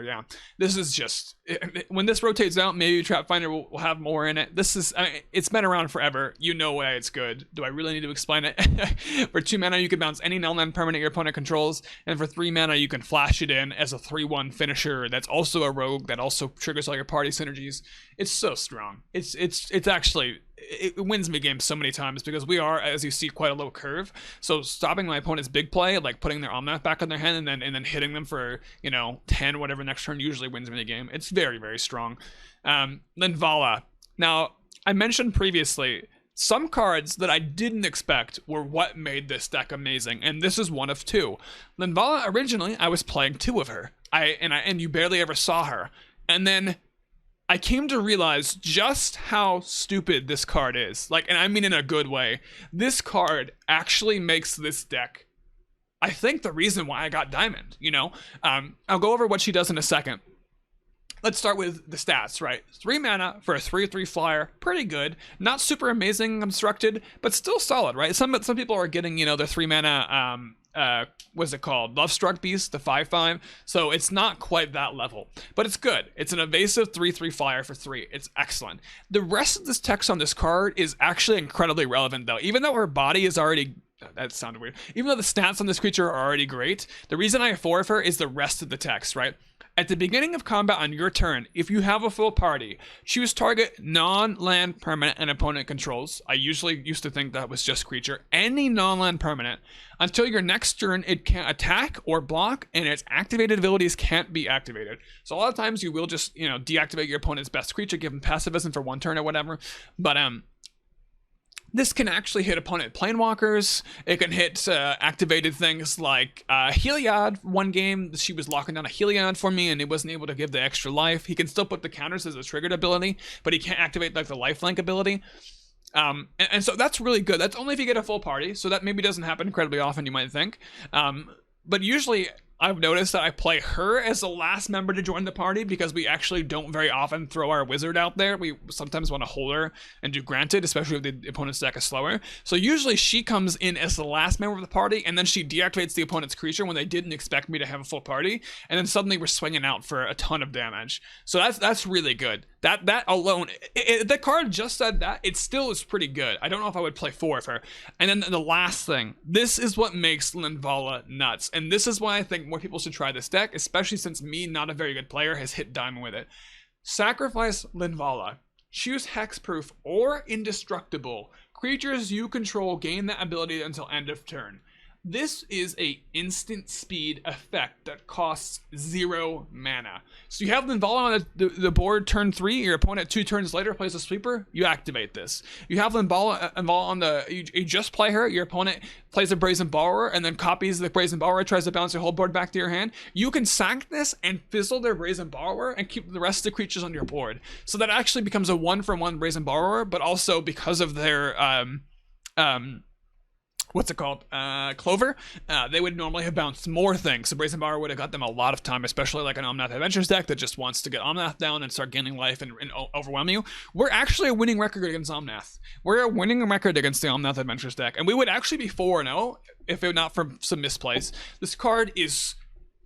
down. This is just, when this rotates out, maybe Trap Finder will have more in it. This is, it's been around forever. You know why it's good. Do I really need to explain it? For 2 mana, you can bounce any non-land permanent your opponent controls, and for 3 mana, you can flash it in as a 3/1 finisher that's also a rogue that also triggers all your party synergies. It's so strong. It's actually, it wins me games so many times because we are, as you see, quite a low curve. So stopping my opponent's big play, like putting their Omnath back on their hand and then hitting them for, you know, 10 whatever next turn, usually wins me the game. It's very, very strong. Then Vala. Now, I mentioned previously, some cards that I didn't expect were what made this deck amazing, and this is one of 2. Linvala, originally, I was playing 2 of her. And you barely ever saw her. And then I came to realize just how stupid this card is. Like, and I mean in a good way. This card actually makes this deck, I think, the reason why I got Diamond, you know? I'll go over what she does in a second. Let's start with the stats, right? 3 mana for a 3/3 flyer, pretty good. Not super amazing constructed, but still solid, right? Some people are getting, you know, their 3 mana, what's it called? Lovestruck Beast, the 5/5. So it's not quite that level, but it's good. It's an evasive 3/3 flyer for 3. It's excellent. The rest of this text on this card is actually incredibly relevant though. Even though her body is already, that sounded weird. Even though the stats on this creature are already great, the reason I have 4 of her is the rest of the text, right? At the beginning of combat on your turn, if you have a full party, choose target non-land permanent and opponent controls. I usually used to think that was just creature. Any non-land permanent. Until your next turn, it can't attack or block, and its activated abilities can't be activated. So a lot of times you will just, deactivate your opponent's best creature, give them passivism for one turn or whatever. But this can actually hit opponent planewalkers. It can hit activated things like Heliod. One game, she was locking down a Heliod for me, and it wasn't able to give the extra life. He can still put the counters as a triggered ability, but he can't activate like the lifelink ability. And so that's really good. That's only if you get a full party, so that maybe doesn't happen incredibly often, you might think. But usually I've noticed that I play her as the last member to join the party because we actually don't very often throw our wizard out there. We sometimes want to hold her and do granted, especially if the opponent's deck is slower. So usually she comes in as the last member of the party, and then she deactivates the opponent's creature when they didn't expect me to have a full party, and then suddenly we're swinging out for a ton of damage. So that's really good. That alone, the card just said that, it still is pretty good. I don't know if I would play 4 of her. And then the last thing, this is what makes Linvala nuts, and this is why I think more people should try this deck, especially since me, not a very good player, has hit diamond with it. Sacrifice Linvala. Choose hexproof or indestructible. Creatures you control gain that ability until end of turn. This is a instant speed effect that costs 0 mana. So you have Linvala on the board turn 3, your opponent 2 turns later plays a sweeper, you activate this. You have Linvala on you just play her, your opponent plays a Brazen Borrower and then copies the Brazen Borrower, tries to bounce your whole board back to your hand. You can sack this and fizzle their Brazen Borrower and keep the rest of the creatures on your board. So that actually becomes a 1-for-1 Brazen Borrower, but also because of their what's it called? Clover. They would normally have bounced more things. So Brazen Borrower would have got them a lot of time, especially like an Omnath Adventures deck that just wants to get Omnath down and start gaining life and overwhelm you. We're actually a winning record against Omnath. We're a winning record against the Omnath Adventures deck, and we would actually be 4-0 if it were not for some misplays. This card is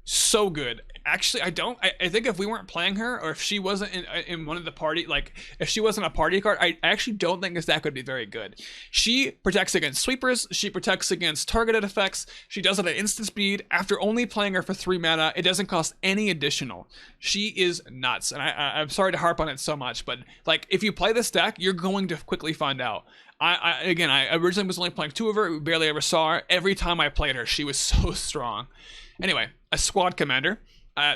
so good. Actually, I think if we weren't playing her, or if she wasn't in one of the party, like if she wasn't a party card, I actually don't think this deck would be very good. She protects against sweepers, she protects against targeted effects, she does it at instant speed. After only playing her for 3 mana, it doesn't cost any additional. She is nuts, and I'm sorry to harp on it so much, but like if you play this deck, you're going to quickly find out. I originally was only playing 2 of her, we barely ever saw her. Every time I played her, she was so strong. Anyway, a squad commander.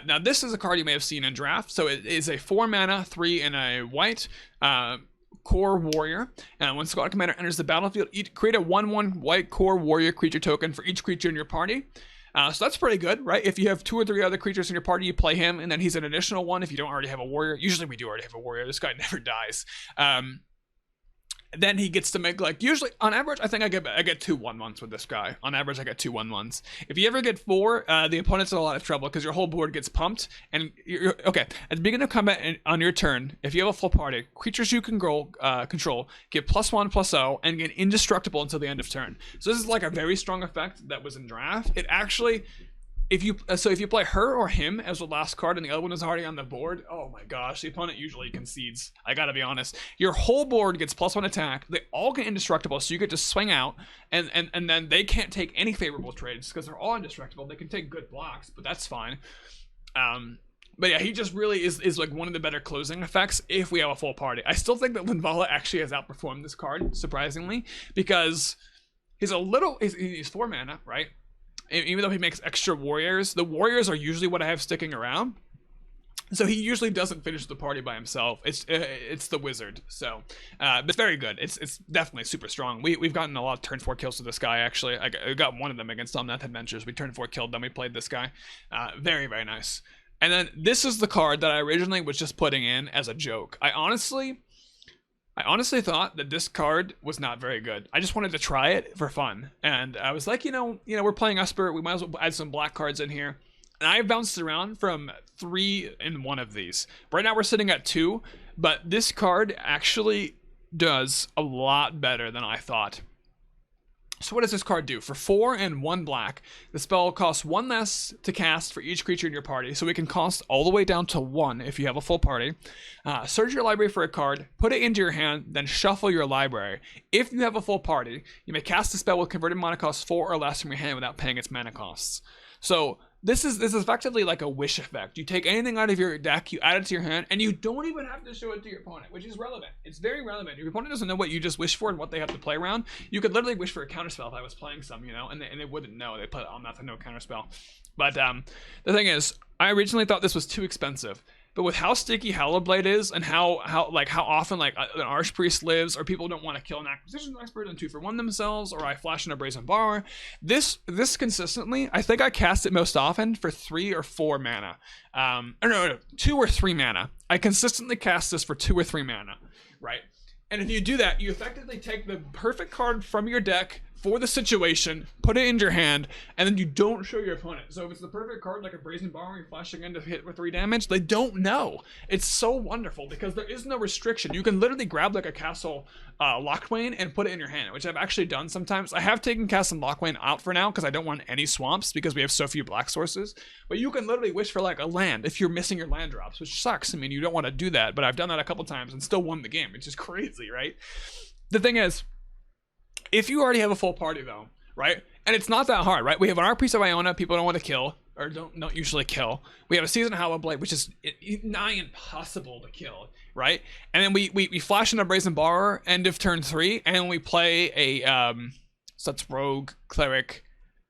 Now this is a card you may have seen in draft. So it is a 4 mana, 3 and a white core warrior. And when squad commander enters the battlefield, create a 1/1 white core warrior creature token for each creature in your party. So that's pretty good, right? If you have 2 or 3 other creatures in your party, you play him, and then he's an additional one if you don't already have a warrior. Usually we do already have a warrior. This guy never dies. Then he gets to make, like, usually on average I think I get 2 1/1s with this guy. On average I get 2 1/1s. If you ever get 4, the opponent's in a lot of trouble because your whole board gets pumped. And you're okay at the beginning of combat on your turn. If you have a full party, creatures you can control get +1/+0 and get indestructible until the end of turn. So this is like a very strong effect that was in draft. It actually, if you play her or him as the last card and the other one is already on the board, oh my gosh, the opponent usually concedes. I gotta be honest. Your whole board gets +1 attack. They all get indestructible, so you get to swing out, and then they can't take any favorable trades because they're all indestructible. They can take good blocks, but that's fine. But yeah, he just really is like one of the better closing effects if we have a full party. I still think that Linvala actually has outperformed this card, surprisingly, because he's 4 mana, right? Even though he makes extra warriors, the warriors are usually what I have sticking around. So he usually doesn't finish the party by himself. It's the wizard. So, but it's very good. It's definitely super strong. We've gotten a lot of turn 4 kills with this guy. Actually, I got one of them against Omnath Adventures. We turn 4 killed, then we played this guy. Very, very nice. And then this is the card that I originally was just putting in as a joke. I honestly thought that this card was not very good. I just wanted to try it for fun. And I was like, we're playing Esper. We might as well add some black cards in here. And I bounced around from 3 in one of these. Right now we're sitting at 2, but this card actually does a lot better than I thought. So what does this card do? For 4 and 1 black, the spell costs 1 less to cast for each creature in your party, so it can cost all the way down to 1 if you have a full party. Search your library for a card, put it into your hand, then shuffle your library. If you have a full party, you may cast the spell with converted mana cost 4 or less from your hand without paying its mana costs. So This is effectively like a wish effect. You take anything out of your deck, you add it to your hand, and you don't even have to show it to your opponent, which is relevant. It's very relevant. If your opponent doesn't know what you just wished for and what they have to play around, you could literally wish for a counterspell if I was playing some, you know, and they wouldn't know. They put nothing, no counterspell. But the thing is, I originally thought this was too expensive. But with how sticky Hallowblade is, and how often like an Archpriest lives, or people don't want to kill an Acquisition Expert and 2-for-1 themselves, or I flash in a Brazen Borrower, this consistently, I think I cast it most often for 3 or 4 mana. Or no, 2 or 3 mana. I consistently cast this for 2 or 3 mana, right? And if you do that, you effectively take the perfect card from your deck for the situation, put it in your hand, and then you don't show your opponent. So if it's the perfect card, like a Brazen Borrower, you're flashing in to hit with 3 damage, they don't know. It's so wonderful because there is no restriction. You can literally grab like a Castle Locthwain and put it in your hand, which I've actually done sometimes. I have taken Castle Locthwain out for now because I don't want any swamps because we have so few black sources. But you can literally wish for like a land if you're missing your land drops, which sucks. I mean, you don't want to do that, but I've done that a couple times and still won the game, which is crazy, right? The thing is, if you already have a full party though, right? And it's not that hard, right? We have an Archpriest of Iona people don't want to kill, or don't usually kill. We have a Season of Hallowblade, which is nigh impossible to kill, right? And then we flash in a Brazen Borrower end of turn 3, and we play a so that's Rogue, Cleric,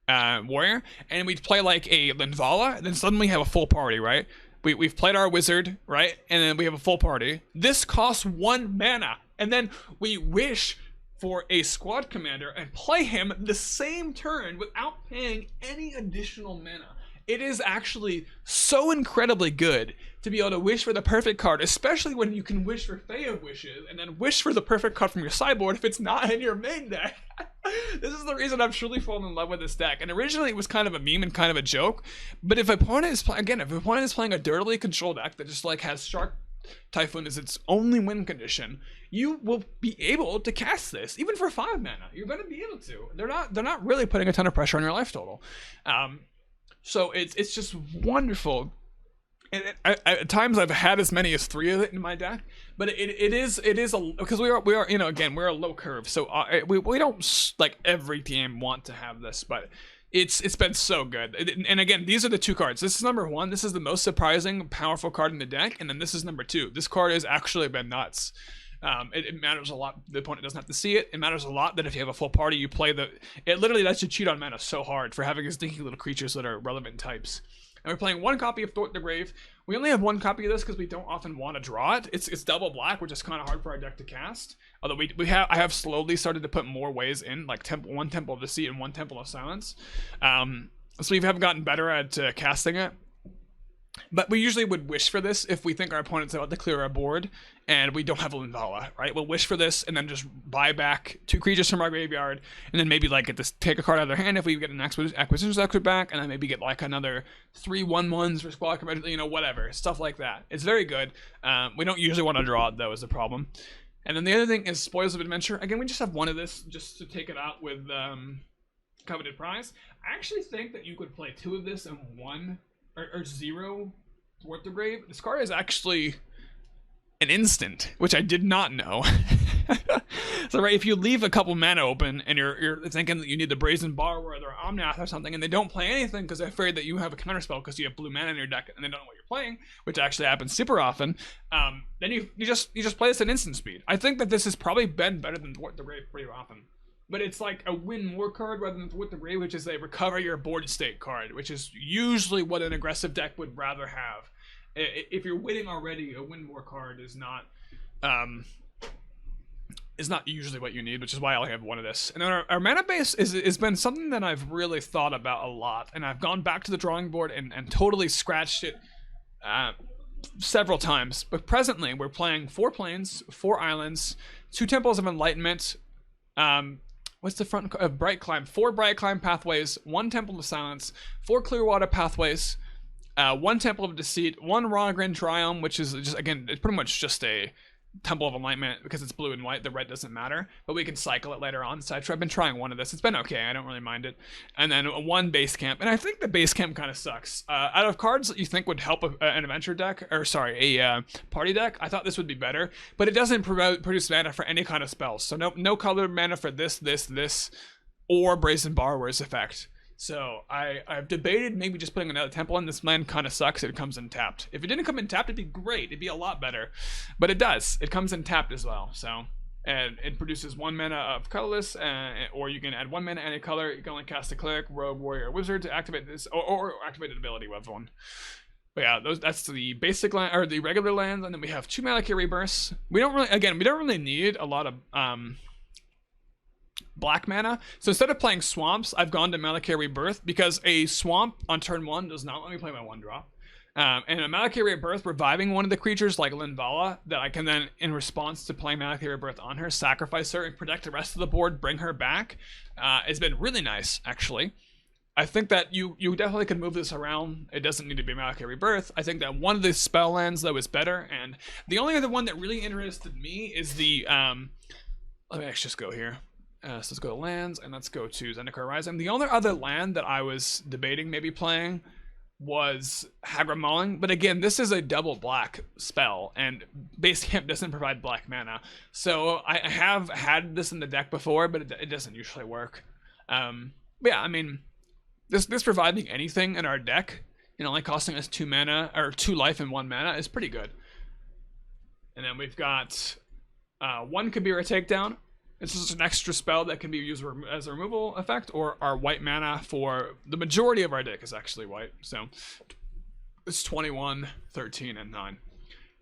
Warrior, and we play like a Linvala, and then suddenly we have a full party, right? We've played our Wizard, right? And then we have a full party. This costs 1 mana, and then we wish for a squad commander and play him the same turn without paying any additional mana. It is actually so incredibly good to be able to wish for the perfect card, especially when you can wish for Fae of Wishes and then wish for the perfect card from your sideboard if it's not in your main deck. This is the reason I've truly fallen in love with this deck. And originally it was kind of a meme and kind of a joke, but if opponent is playing a dirtily controlled deck that just like has Shark Typhoon as its only win condition, you will be able to cast this even for 5 mana. You're going to be able to. They're not really putting a ton of pressure on your life total. So it's just wonderful. And at times I've had as many as 3 of it in my deck, but it is because we are you know, again, we're a low curve, so we don't like every team want to have this, but it's been so good. And again, these are the 2 cards. This is number 1. This is the most surprising, powerful card in the deck, and then this is number 2. This card has actually been nuts. It matters a lot. The opponent doesn't have to see it. It matters a lot that if you have a full party, you play it literally lets you cheat on mana so hard for having these dinky little creatures that are relevant types. And we're playing 1 copy of Thwart the Grave. We only have 1 copy of this because we don't often want to draw it. It's double black, which is kind of hard for our deck to cast. Although I have slowly started to put more ways in, like 1 Temple of Deceit and 1 Temple of Silence. So we have gotten better at casting it. But we usually would wish for this if we think our opponent's about to clear our board and we don't have a Linvala, right? We'll wish for this and then just buy back 2 creatures from our graveyard, and then maybe like take a card out of their hand if we get an Acquisition Expert back, and then maybe get like another 3 1/1s for squad commander, you know, whatever, stuff like that. It's very good. We don't usually want to draw it though, is the problem. And then the other thing is Spoils of Adventure. Again, we just have 1 of this just to take it out with Coveted Prize. I actually think that you could play 2 of this and 1 or 0 Thwart the Grave. This card is actually an instant, which I did not know. So right, if you leave a couple mana open and you're thinking that you need the Brazen Borrower or the Omnath or something, and they don't play anything because they're afraid that you have a counterspell because you have blue mana in your deck and they don't know what you're playing, which actually happens super often, then you just play this at instant speed. I think that this has probably been better than Thwart the Grave pretty often. But it's like a win more card rather than Thwart the Grave, which is a recover your board state card, which is usually what an aggressive deck would rather have. If you're winning already, a win more card is not usually what you need, which is why I only have 1 of this. And then our mana base has been something that I've really thought about a lot, and I've gone back to the drawing board and totally scratched it several times. But presently, we're playing 4 plains, 4 islands, 2 Temples of Enlightenment, what's the front? Bright Climb. 4 Bright Climb pathways, 1 Temple of Silence, 4 Clearwater pathways, 1 Temple of Deceit, 1 Rogran Triumph, which is just, again, it's pretty much just a Temple of Enlightenment because it's blue and white. The red doesn't matter, but we can cycle it later on. So I've been trying 1 of this. It's been okay. I don't really mind it. And then 1 base camp, and I think the base camp kind of sucks. Out of cards that you think would help an adventure deck, or sorry, a party deck, I thought this would be better, but it doesn't produce mana for any kind of spells. So no color mana for this, or Brazen Borrower's effect. So I've debated maybe just putting another temple in. This land kind of sucks. It comes in tapped. If it didn't come in tapped, it'd be great. It'd be a lot better. But it does. It comes in tapped as well. So, and it produces 1 mana of colorless, or you can add 1 mana any color. You can only cast a cleric, rogue, warrior, or wizard to activate this, or activate an ability with one. But yeah, that's the basic land, or the regular lands, and then we have 2 Malakir Rebirths. We don't really need a lot of black mana. So instead of playing swamps, I've gone to Malakir Rebirth because a swamp on turn 1 does not let me play my 1-drop. And a Malakir Rebirth reviving one of the creatures like Linvala that I can then, in response to playing Malakir Rebirth on her, sacrifice her and protect the rest of the board, bring her back, has been really nice, actually. I think that you definitely could move this around. It doesn't need to be Malakir Rebirth. I think that one of the spell lands, though, is better. And the only other one that really interested me is the... let me actually just go here. So let's go to lands, and let's go to Zendikar Rising. The only other land that I was debating maybe playing was Hagra Mauling, but again, this is a double black spell, and Base Camp doesn't provide black mana. So I have had this in the deck before, but it doesn't usually work. But yeah, I mean, this providing anything in our deck, only costing us 2 mana, or 2 life and 1 mana, is pretty good. And then we've got 1 Kabira Takedown. This is an extra spell that can be used as a removal effect, or our white mana for the majority of our deck is actually white. So it's 21, 13, and 9.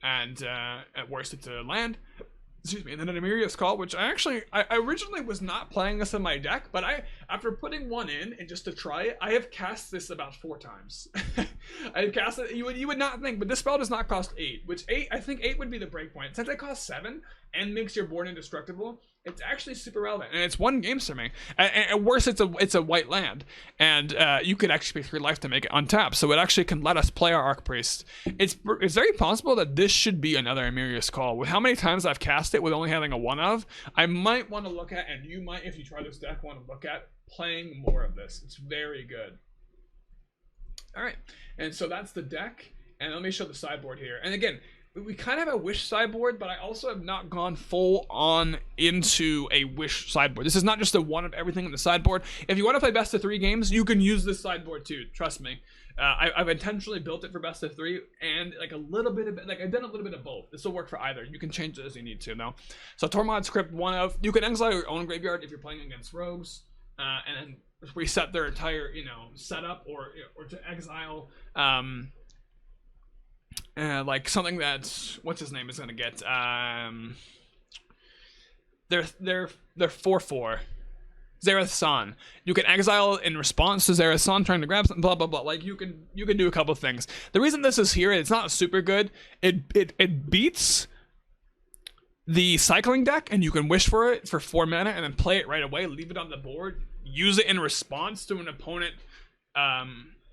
And at worst, it's a land. Excuse me. And then an Emeria's Call, which I originally was not playing this in my deck, but after putting 1 in and just to try it, I have cast this about 4 times. I have cast it. You would not think, but this spell does not cost 8, which I think 8 would be the breakpoint. Since it costs 7 and makes your board indestructible, it's actually super relevant, and it's 1 game for me. And at worst, it's a white land, and you could actually pay 3 life to make it untap, so it actually can let us play our Archpriest. It's very possible that this should be another Emeria's Call. With how many times I've cast it with only having a 1 of, I might want to look at, and you might, if you try this deck, want to look at playing more of this. It's very good. All right, and so that's the deck, and let me show the sideboard here. And again, we kind of have a wish sideboard, but I also have not gone full on into a wish sideboard. This is not just a 1 of everything in the sideboard. If you want to play best of 3 games, you can use this sideboard too. Trust me. I've intentionally built it for best of 3, and like a little bit of I've done a little bit of both. This will work for either. You can change it as you need to though. So Tormod's Crypt, 1 of. You can exile your own graveyard if you're playing against rogues, and then reset their entire setup, or to exile. Like something that what's his name is gonna get. They're 4/4. Zareth San. You can exile in response to Zareth San trying to grab something. Blah blah blah. Like you can do a couple things. The reason this is here, it's not super good. It beats the cycling deck, and you can wish for it for 4 mana and then play it right away. Leave it on the board. Use it in response to an opponent.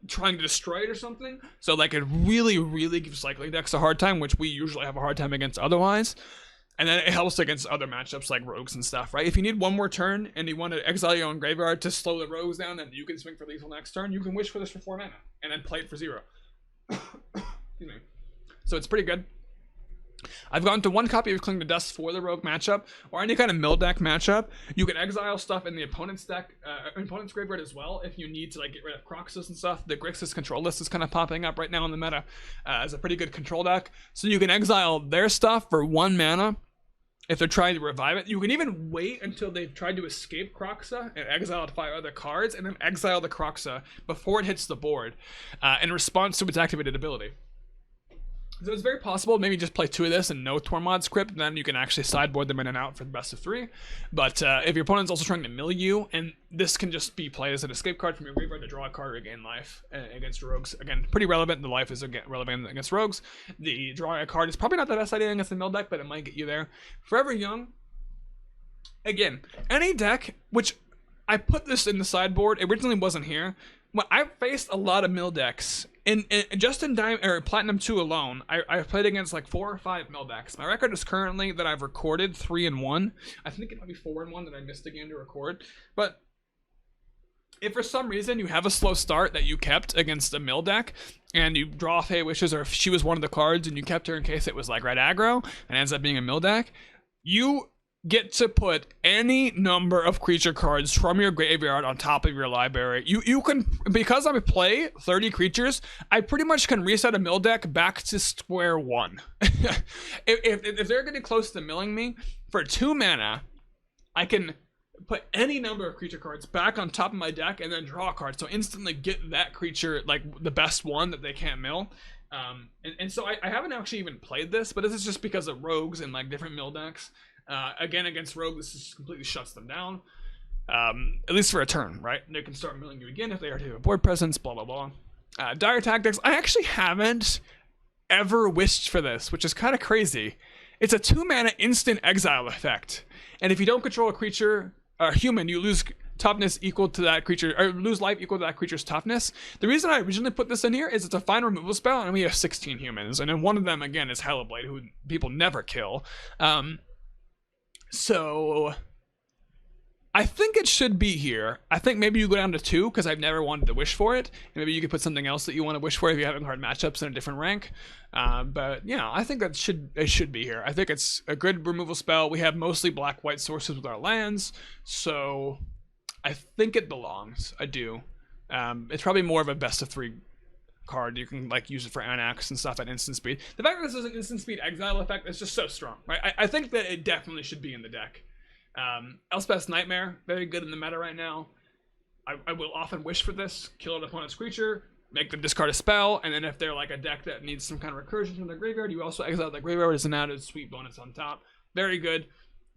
Trying to destroy it or something. So like it really gives cycling decks a hard time, which we usually have a hard time against otherwise. And then it helps against other matchups like rogues and stuff, right? If you need 1 more turn and you want to exile your own graveyard to slow the rogues down, then you can swing for lethal next turn. You can wish for this for 4 mana and then play it for 0. Excuse me. So it's pretty good. I've gone to 1 copy of Cling to Dust for the rogue matchup, or any kind of mill deck matchup. You can exile stuff in the opponent's deck, opponent's graveyard as well, if you need to like get rid of Croxus and stuff. The Grixis control list is kind of popping up right now in the meta as a pretty good control deck. So you can exile their stuff for 1 mana if they're trying to revive it. You can even wait until they've tried to escape Croxa and exile 5 other cards, and then exile the Croxa before it hits the board in response to its activated ability. So it's very possible maybe just play 2 of this and no Tormod's Crypt, and then you can actually sideboard them in and out for the best of 3. But if your opponent's also trying to mill you, and this can just be played as an escape card from your graveyard to draw a card or regain life against rogues. Again, pretty relevant. The life is relevant against rogues. The drawing a card is probably not the best idea against the mill deck, but it might get you there. Forever Young, again, any deck, which I put this in the sideboard, it originally wasn't here. Well, I've faced a lot of mill decks. Just in Platinum 2 alone, I've played against like 4 or 5 mill decks. My record is currently that I've recorded 3-1. I think it might be 4-1 that I missed a game to record. But if for some reason you have a slow start that you kept against a mill deck, and you draw Fey Wishes, or if she was one of the cards and you kept her in case it was like red aggro and ends up being a mill deck, you get to put any number of creature cards from your graveyard on top of your library. You can, because I play 30 creatures, I pretty much can reset a mill deck back to square one. if they're getting close to milling me, for 2 mana, I can put any number of creature cards back on top of my deck and then draw a card. So instantly get that creature, like the best one that they can't mill. And so I haven't actually even played this, but this is just because of rogues and like different mill decks. Again, against rogue, this just completely shuts them down. At least for a turn, right? They can start milling you again if they already have a board presence, blah, blah, blah. Dire Tactics, I actually haven't ever wished for this, which is kind of crazy. It's a 2 mana instant exile effect. And if you don't control a creature, or human, you lose toughness equal to that creature, or lose life equal to that creature's toughness. The reason I originally put this in here is it's a fine removal spell, and we have 16 humans. And then one of them, again, is Hellblade, who people never kill. So I think it should be here. I think maybe you go down to 2 because I've never wanted to wish for it. And maybe you could put something else that you want to wish for if you haven't hard matchups in a different rank. But yeah, I think that it should be here. I think it's a good removal spell. We have mostly black-white sources with our lands, so I think it belongs. I do. It's probably more of a best of 3 card. You can like use it for Anax and stuff at instant speed. The fact that this is an instant speed exile effect is just so strong, right? I think that it definitely should be in the deck. Elspeth's Nightmare, very good in the meta right now. I will often wish for this, kill an opponent's creature, make them discard a spell, and then if they're like a deck that needs some kind of recursion from their graveyard, you also exile the graveyard as an added sweet bonus on top. Very good.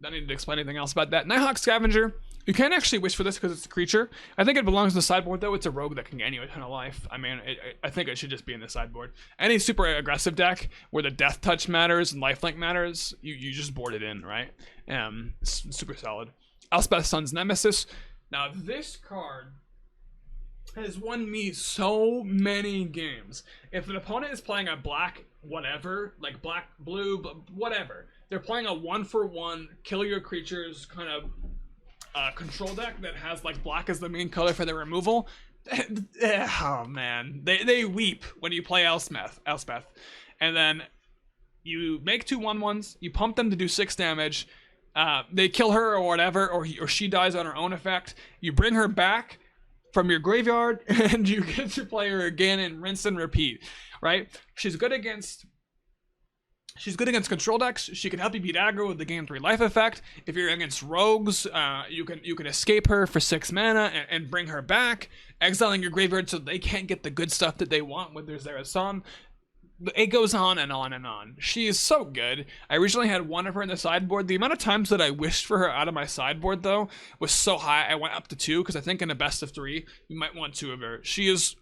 Don't need to explain anything else about that. Nighthawk Scavenger, you can't actually wish for this because it's a creature. I think it belongs in the sideboard, though. It's a rogue that can gain you a ton of life. I mean, I think it should just be in the sideboard. Any super aggressive deck where the death touch matters and lifelink matters, you just board it in, right? Super solid. Elspeth Sun's Nemesis. Now, this card has won me so many games. If an opponent is playing a black whatever, like black, blue, whatever, they're playing a 1-for-1 kill your creatures kind of control deck that has like black as the main color for their removal. Oh man, they weep when you play Elspeth, and then you make 2 1/1s, you pump them to do 6 damage. They kill her or whatever, or she dies on her own effect. You bring her back from your graveyard, and you get to play her again and rinse and repeat. Right? She's good against control decks. She can help you beat aggro with the game 3 life effect. If you're against rogues, you can escape her for 6 mana and bring her back, exiling your graveyard so they can't get the good stuff that they want when there's a sun. It goes on and on and on. She is so good. I originally had 1 of her in the sideboard. The amount of times that I wished for her out of my sideboard, though, was so high. I went up to 2 because I think in a best of 3, you might want 2 of her. She is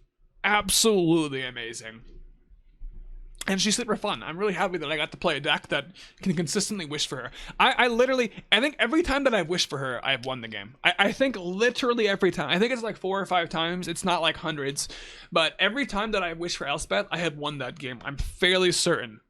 absolutely amazing. And she's super fun. I'm really happy that I got to play a deck that can consistently wish for her. I think every time that I've wished for her, I have won the game. I think literally every time. I think it's like 4 or 5 times. It's not like hundreds. But every time that I wish for Elspeth, I have won that game. I'm fairly certain.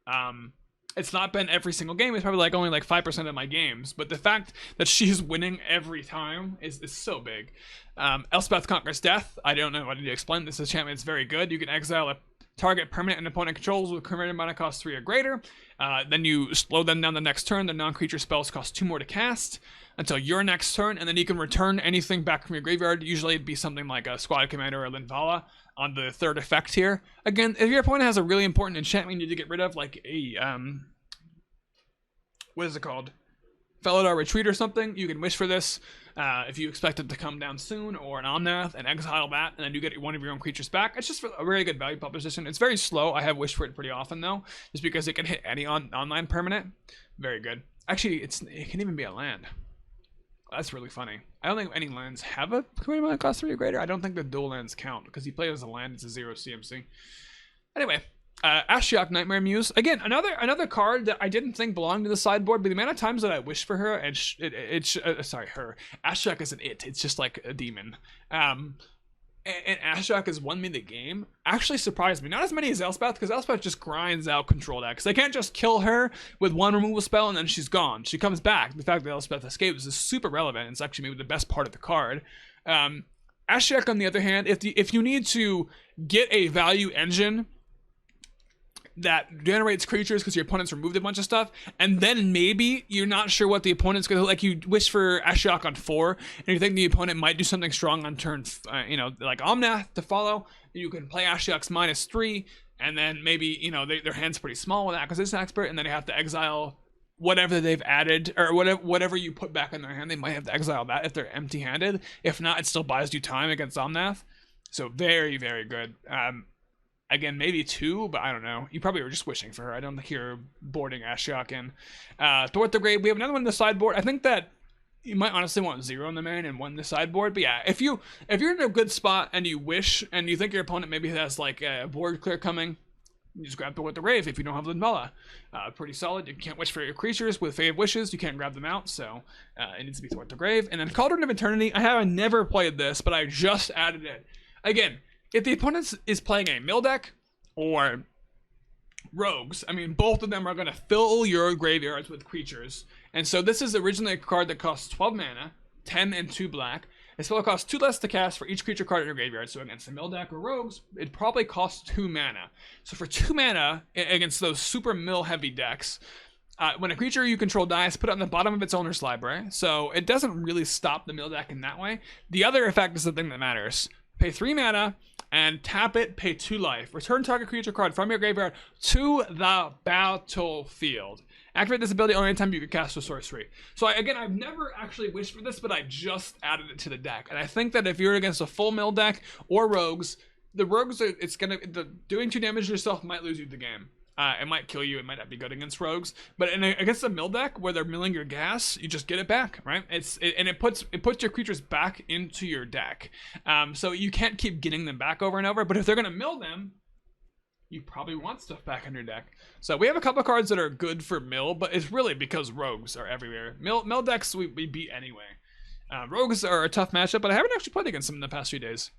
It's not been every single game. It's probably like only like 5% of my games. But the fact that she's winning every time is so big. Elspeth Conquers Death. I don't know what to explain. This enchantment is very good. You can exile a target permanent and opponent controls with current mana cost 3 or greater. Then you slow them down the next turn. The non-creature spells cost 2 more to cast until your next turn, and then you can return anything back from your graveyard. Usually it'd be something like a Squad Commander or Linvala on the 3rd effect here. Again, if your opponent has a really important enchantment you need to get rid of, like a what is it called? Felidar Retreat or something, you can wish for this if you expect it to come down soon, or an Omnath, and exile that, and then you get 1 of your own creatures back. It's just a very good value proposition. It's very slow. I have wished for it pretty often, though, just because it can hit any online permanent. Very good. Actually, it can even be a land. That's really funny. I don't think any lands have a current mana cost 3 or greater. I don't think the dual lands count, because he plays as a land, it's a 0 CMC. Anyway. Ashiok Nightmare Muse. Again, another card that I didn't think belonged to the sideboard, but the amount of times that I wished for her, and her. Ashiok isn't it. It's just like a demon. And Ashiok has won me the game. Actually surprised me. Not as many as Elspeth, because Elspeth just grinds out control decks. They can't just kill her with 1 removal spell and then she's gone. She comes back. The fact that Elspeth escapes is super relevant. It's actually maybe the best part of the card. Ashiok, on the other hand, if you need to get a value engine that generates creatures because your opponent's removed a bunch of stuff, and then maybe you're not sure what the opponent's gonna, like, you wish for Ashiok on 4, and you think the opponent might do something strong on turn, like Omnath to follow. You can play Ashiok's -3, and then maybe, their hand's pretty small with Acquisition Expert, and then they have to exile whatever they've added, or whatever you put back in their hand. They might have to exile that if they're empty-handed. If not, it still buys you time against Omnath. So very, very good. Again, maybe 2, but I don't know. You probably were just wishing for her. I don't think you're boarding Ashiok in. Thwart the Grave, we have another one in the sideboard. I think that you might honestly want 0 in the main and 1 in the sideboard. But yeah, if you're in a good spot and you wish, and you think your opponent maybe has like a board clear coming, you just grab Thwart the Grave if you don't have Linvala. Pretty solid. You can't wish for your creatures with Fave Wishes. You can't grab them out, so it needs to be Thwart the Grave. And then Cauldron of Eternity. I have never played this, but I just added it. Again, if the opponent is playing a mill deck or rogues, I mean, both of them are going to fill your graveyards with creatures. And so this is originally a card that costs 12 mana, 10 and 2 black. It still costs 2 less to cast for each creature card in your graveyard. So against a mill deck or rogues, it probably costs 2 mana. So for 2 mana against those super mill heavy decks, when a creature you control dies, put it on the bottom of its owner's library. So it doesn't really stop the mill deck in that way. The other effect is the thing that matters. Pay 3 mana and tap it, pay 2 life. Return target creature card from your graveyard to the battlefield. Activate this ability only anytime you can cast a sorcery. So I've never actually wished for this, but I just added it to the deck. And I think that if you're against a full mill deck or rogues, the rogues, doing 2 damage to yourself might lose you the game. It might kill you. It might not be good against rogues, but against a mill deck where they're milling your gas, you just get it back, right? It puts your creatures back into your deck. So you can't keep getting them back over and over. But if they're gonna mill them, you probably want stuff back in your deck. So we have a couple cards that are good for mill, but it's really because rogues are everywhere. Mill decks we beat anyway. Rogues are a tough matchup, but I haven't actually played against them in the past few days.